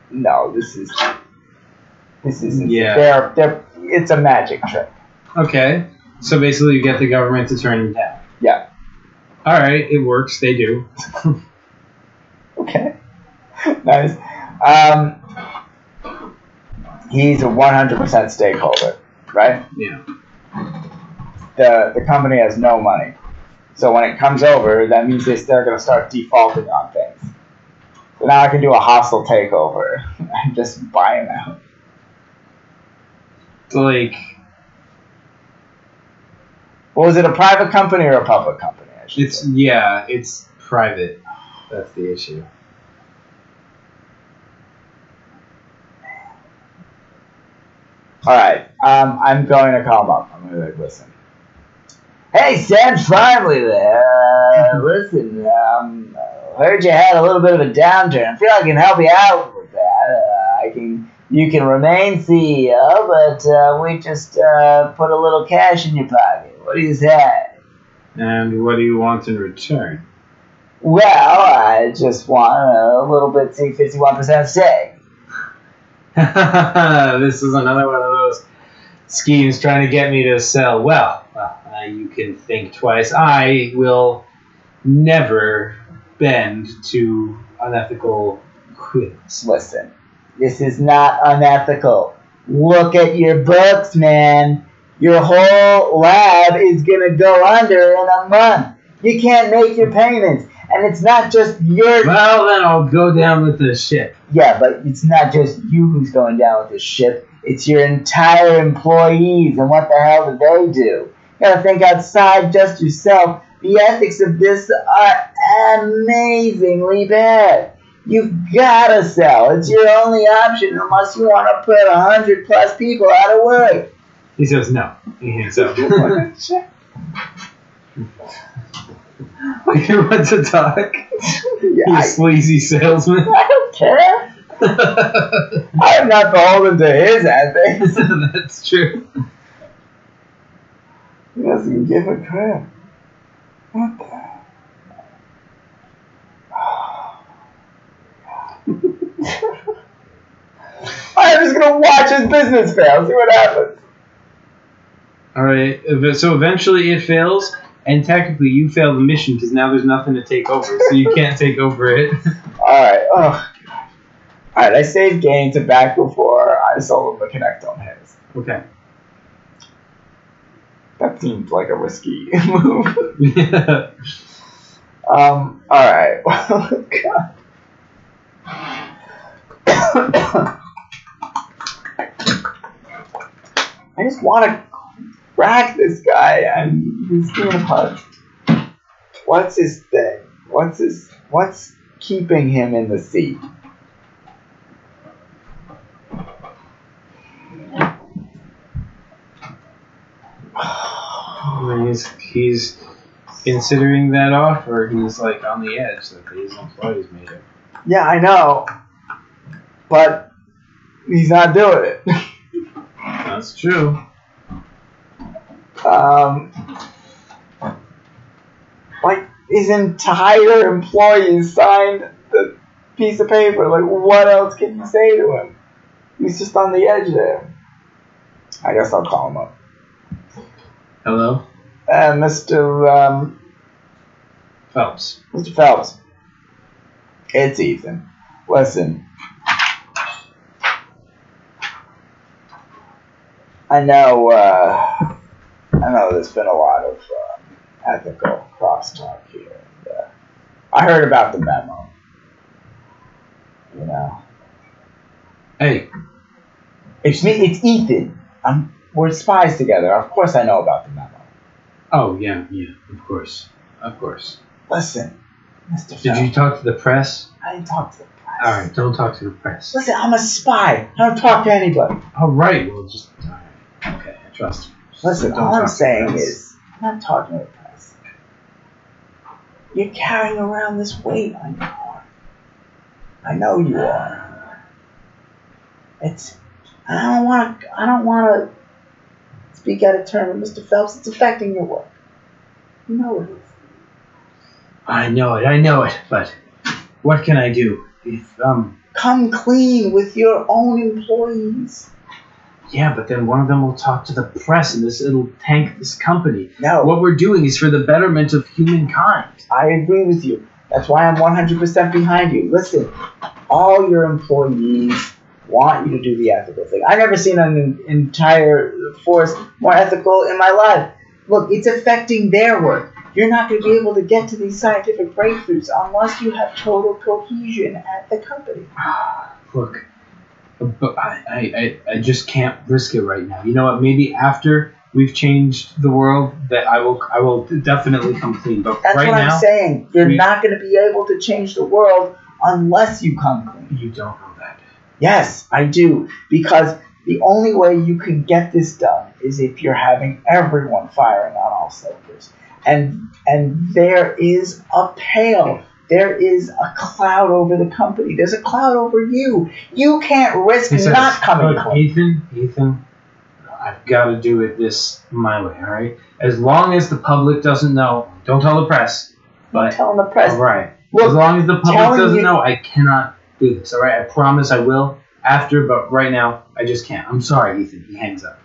no, this isn't. Yeah. It's a magic trick. Okay, so basically you get the government to turn him down. Yeah. All right, it works. They do. Okay. Nice. He's a 100% stakeholder, right? Yeah. The company has no money. So when it comes over, that means they're going to start defaulting on things. So now I can do a hostile takeover and just buy him out. Well, is it a private company or a public company? It's private. That's the issue. All right, I'm going to call him up. I'm going to listen. Hey, Sam, finally there. Listen, heard you had a little bit of a downturn. I feel I can help you out with that. You can remain CEO, but we just put a little cash in your pocket. What do you say? And what do you want in return? Well, I just want a little bit, 51% stake. This is another one of those schemes trying to get me to sell. Well, you can think twice. I will never bend to unethical whims. Listen, this is not unethical. Look at your books, man. Your whole lab is going to go under in a month. You can't make your payments. And it's not just your... Well, then I'll go down with the ship. Yeah, but it's not just you who's going down with the ship. It's your entire employees. And what the hell do they do? You gotta think outside just yourself. The ethics of this are amazingly bad. You've gotta sell. It's your only option unless you want to put 100+ people out of work. He says no. He hands up. He wants to talk. You sleazy salesman. I don't care. I'm not beholden to his ethics. That's true. He doesn't give a crap. What the? I'm just gonna watch his business fail. See what happens. All right. So eventually it fails, and technically you fail the mission because now there's nothing to take over, so you can't take over it. All right. Oh. All right. I saved game to back before I sold him the connect on his. Okay. That seemed like a risky move. Yeah. All right. Well, God. I just want to crack this guy, and he's being punched. What's his thing? What's keeping him in the seat? He's considering that offer. He's like on the edge that these employees made him. Yeah, I know, but he's not doing it. That's true. Like his entire employees signed the piece of paper. Like, what else can you say to him? He's just on the edge there. I guess I'll call him up. Hello? Mr. Phelps. Mr. Phelps. It's Ethan. Listen. I know there's been a lot of ethical crosstalk here. And, I heard about the memo. You know. Hey. It's me. It's Ethan. We're spies together. Of course I know about the memo. Oh, yeah, of course. Listen, Mr. Phelps. Did you talk to the press? I didn't talk to the press. All right, don't talk to the press. Listen, I'm a spy. I don't talk to anybody. All right, well, just... All right. Okay, I trust you. Listen, all I'm saying is, I'm not talking to the press. You're carrying around this weight on your arm. I know you are. I don't want to speak out of turn with Mr. Phelps. It's affecting your work. You know it is. I know it, but what can I do? Come clean with your own employees. Yeah, but then one of them will talk to the press, and it'll tank this company. No. What we're doing is for the betterment of humankind. I agree with you. That's why I'm 100% behind you. Listen, all your employees want you to do the ethical thing. I've never seen an entire force more ethical in my life. Look, it's affecting their work. You're not going to be able to get to these scientific breakthroughs unless you have total cohesion at the company. Look, but I just can't risk it right now. You know what? Maybe after we've changed the world, that I will definitely come clean. But that's right what now, I'm saying. You're not going to be able to change the world unless you come clean. You don't know that. Yes, I do. Because the only way you can get this done is if you're having everyone firing on all cylinders. And there is a pale. There is a cloud over the company. There's a cloud over you. You can't risk not coming clean. Ethan, I've got to do it this my way, all right? As long as the public doesn't know, don't tell the press. But I'm telling the press. All right. Look, as long as the public doesn't know, I cannot do this, all right? I promise I will after, but right now, I just can't. I'm sorry, Ethan. He hangs up.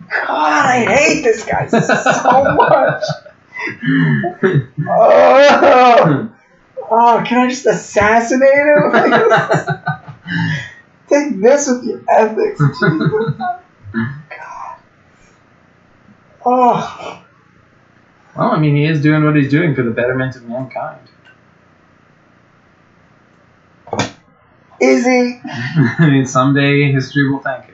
God, I hate this guy so much. Oh, can I just assassinate him? Take this with your ethics. Jesus. God. Oh. Well, I mean, he is doing what he's doing for the betterment of mankind. Is he? I mean, someday history will thank him.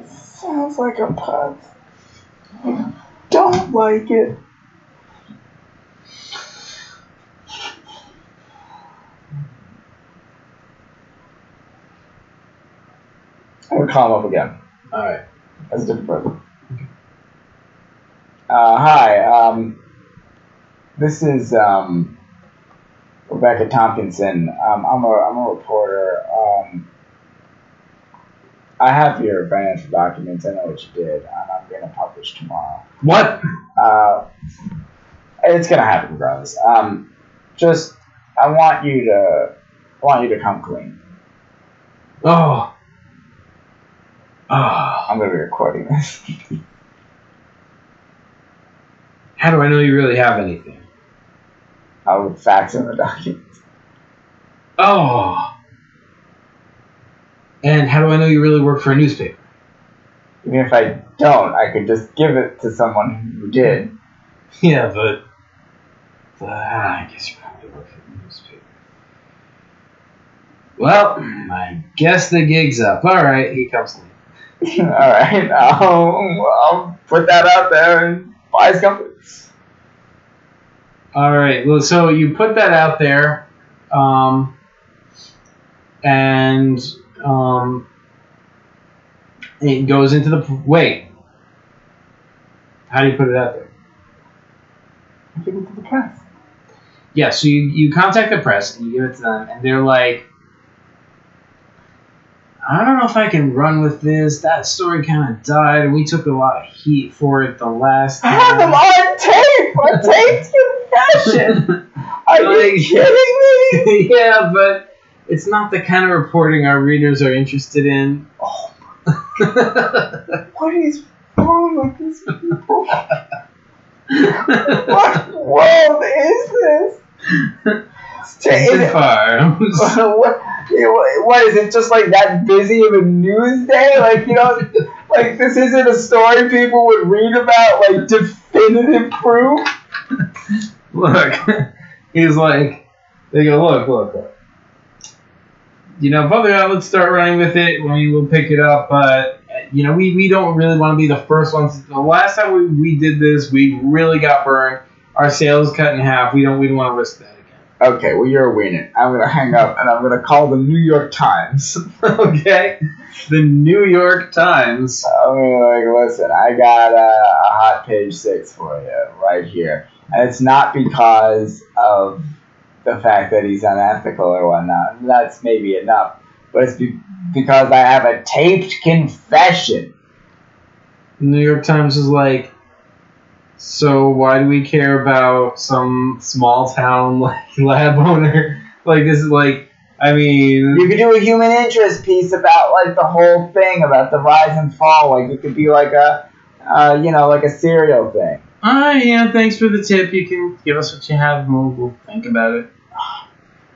Sounds like a pun. I don't like it. I'm gonna call him up again. Alright. That's a different person. Hi, this is, Rebecca Tompkinson. I'm a reporter. I have your financial documents. I know what you did, and I'm going to publish tomorrow. What? It's going to happen regardless. I want you to come clean. Oh. I'm going to be recording this. How do I know you really have anything? I would fax in the documents. Oh. And how do I know you really work for a newspaper? Even if I don't, I could just give it to someone who did. Yeah, but I guess you probably work for a newspaper. Well, I guess the gig's up. Alright, he comes to me. Alright, I'll put that out there and buy his company. Alright, well, so you put that out there, and it goes into the... Wait. How do you put it out there? I give it to the press. Yeah, so you contact the press, and you give it to them, and they're like, I don't know if I can run with this. That story kind of died, and we took a lot of heat for it the last time. I have them on tape! On taped confession! Are you kidding me? Yeah, but it's not the kind of reporting our readers are interested in. Oh my God. What is wrong with these people? What world is this? State Farms. What is it? Just like that busy of a news day? Like, you know, like this isn't a story people would read about, like definitive proof. Look, he's like, they go, look. You know, probably let's start running with it. I mean, we'll pick it up, but you know, we don't really want to be the first ones. The last time we did this, we really got burned. Our sales cut in half. We don't want to risk that again. Okay, well, you're winning. I'm going to hang up, and I'm going to call the New York Times. Okay? The New York Times. I'm going to be like, listen, I got a hot page 6 for you right here. And it's not because of the fact that he's unethical or whatnot. That's maybe enough. But it's because I have a taped confession. The New York Times is like, so why do we care about some small town like lab owner? Like this is like, I mean, you could do a human interest piece about like the whole thing about the rise and fall. Like it could be like a, like a serial thing. Yeah. Thanks for the tip. You can give us what you have, and we'll think about it.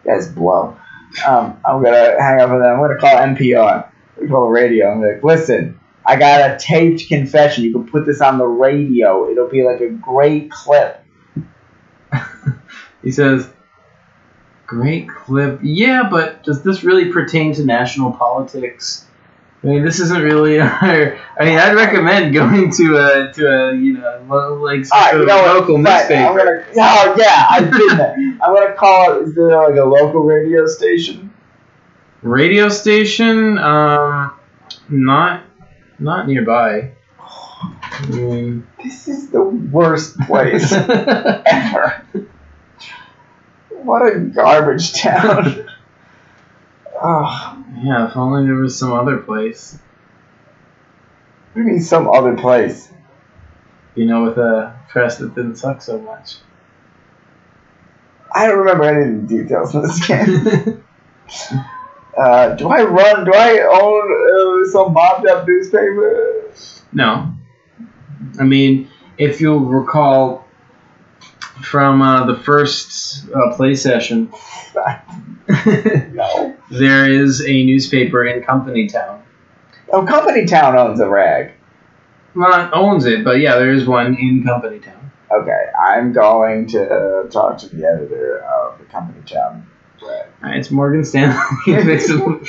You guys blow. I'm gonna hang up with them. I'm gonna call NPR. We call the radio. I'm like, listen. I got a taped confession. You can put this on the radio. It'll be like a great clip. He says, great clip. Yeah, but does this really pertain to national politics? I mean, this isn't really our... I mean, I'd recommend going to a local newspaper. I've been there. I'm going to call it... Is there like a local radio station? Radio station? Not nearby. This is the worst place ever. What a garbage town. Oh. Yeah, if only there was some other place. What do you mean some other place? You know, with a press that didn't suck so much. I don't remember any of the details of this game. Do I own some mobbed up newspaper? No. I mean, if you'll recall, from the first play session. No. There is a newspaper in Company Town. Oh, Company Town owns a rag. Not owns it, but yeah, there is one in Company Town. Okay, I'm going to talk to the editor of the Company Town rag. Alright, it's Morgan Stanley. Morgan Stanley.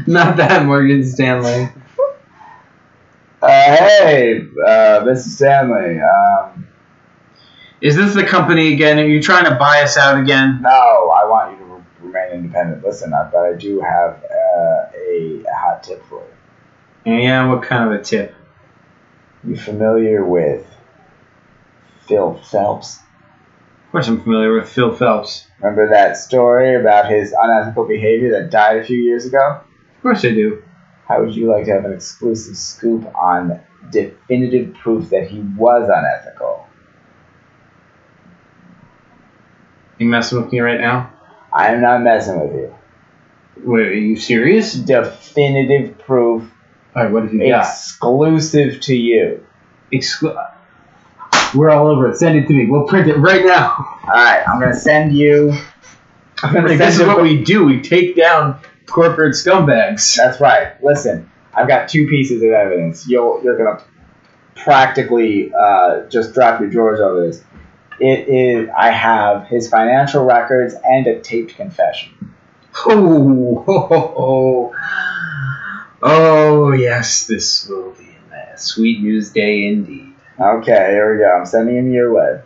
Not that Morgan Stanley. Hey, Mr. Stanley. Is this the company again? Are you trying to buy us out again? No, I want you to remain independent. Listen, but I do have a hot tip for you. Yeah, what kind of a tip? You familiar with Phil Phelps? Of course I'm familiar with Phil Phelps. Remember that story about his unethical behavior that died a few years ago? Of course I do. How would you like to have an exclusive scoop on definitive proof that he was unethical? You messing with me right now? I am not messing with you. Wait, are you serious? Definitive proof. Alright, what have you got? Exclusive to you. We're all over it. Send it to me. We'll print it right now. Alright, I'm going to send you... This is what we do. We take down corporate scumbags. That's right. Listen, I've got 2 pieces of evidence. You're going to practically just drop your drawers over this. I have his financial records and a taped confession. Oh, yes, this will be a sweet news day indeed. Okay, here we go. I'm sending him your way.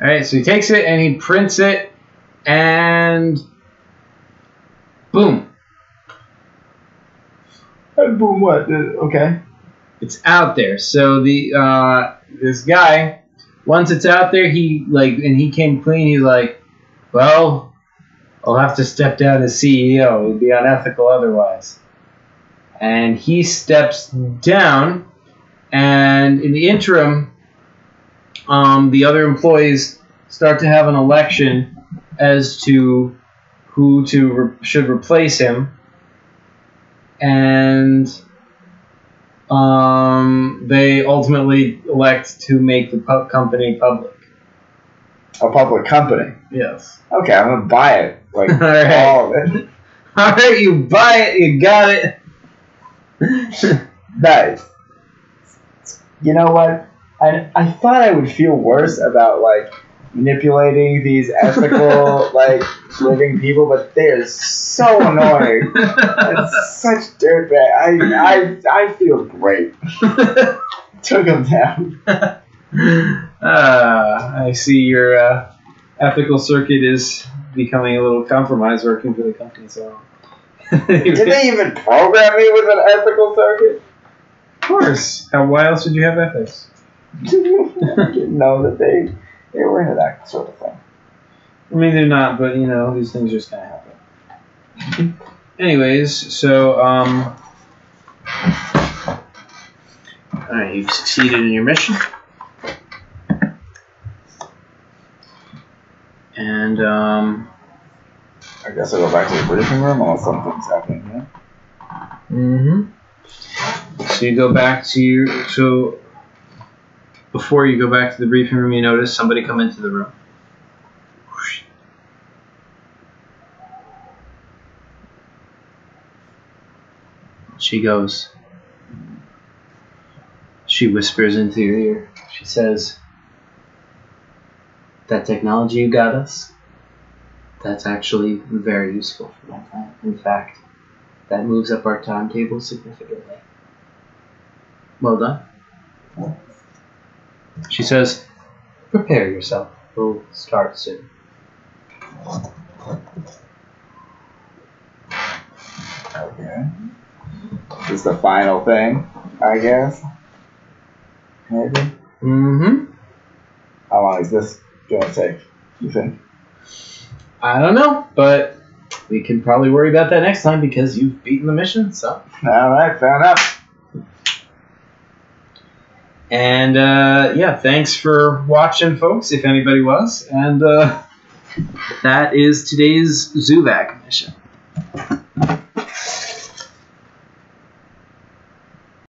Alright, so he takes it and he prints it, and boom. Boom what? Okay. It's out there. So this guy, once it's out there, he came clean. He's like, well, I'll have to step down as CEO. It would be unethical otherwise. And he steps down, and in the interim, the other employees start to have an election as to who should replace him, and they ultimately elect to make the company public. A public company? Yes. Okay, I'm going to buy it. Like, Alright. all of it. Alright, you buy it, you got it. Nice. You know what? I thought I would feel worse about, like, manipulating these ethical, like, living people, but they are so annoying. It's such dirtbag. I feel great. Took them down. I see your ethical circuit is becoming a little compromised working for the company, so... Did they even program me with an ethical circuit? Of course. Why else would you have ethics? I didn't know that they were into that sort of thing. I mean, they're not, but, you know, these things just kind of happen. Anyways, so, alright, you've succeeded in your mission. And, I guess I'll go back to the briefing room unless something's happening here. So you go back to so before you go back to the briefing room, you notice somebody come into the room. She whispers into your ear. She says, "That technology you got us, that's actually very useful for my plan. In fact, that moves up our timetable significantly. Well done." She says, "Prepare yourself. We'll start soon." Okay. This is the final thing, I guess. Maybe? How long is this going to take, you think? I don't know, but we can probably worry about that next time because you've beaten the mission, so. Alright, fair enough. And, yeah, thanks for watching, folks, if anybody was. And, that is today's Zoovac mission.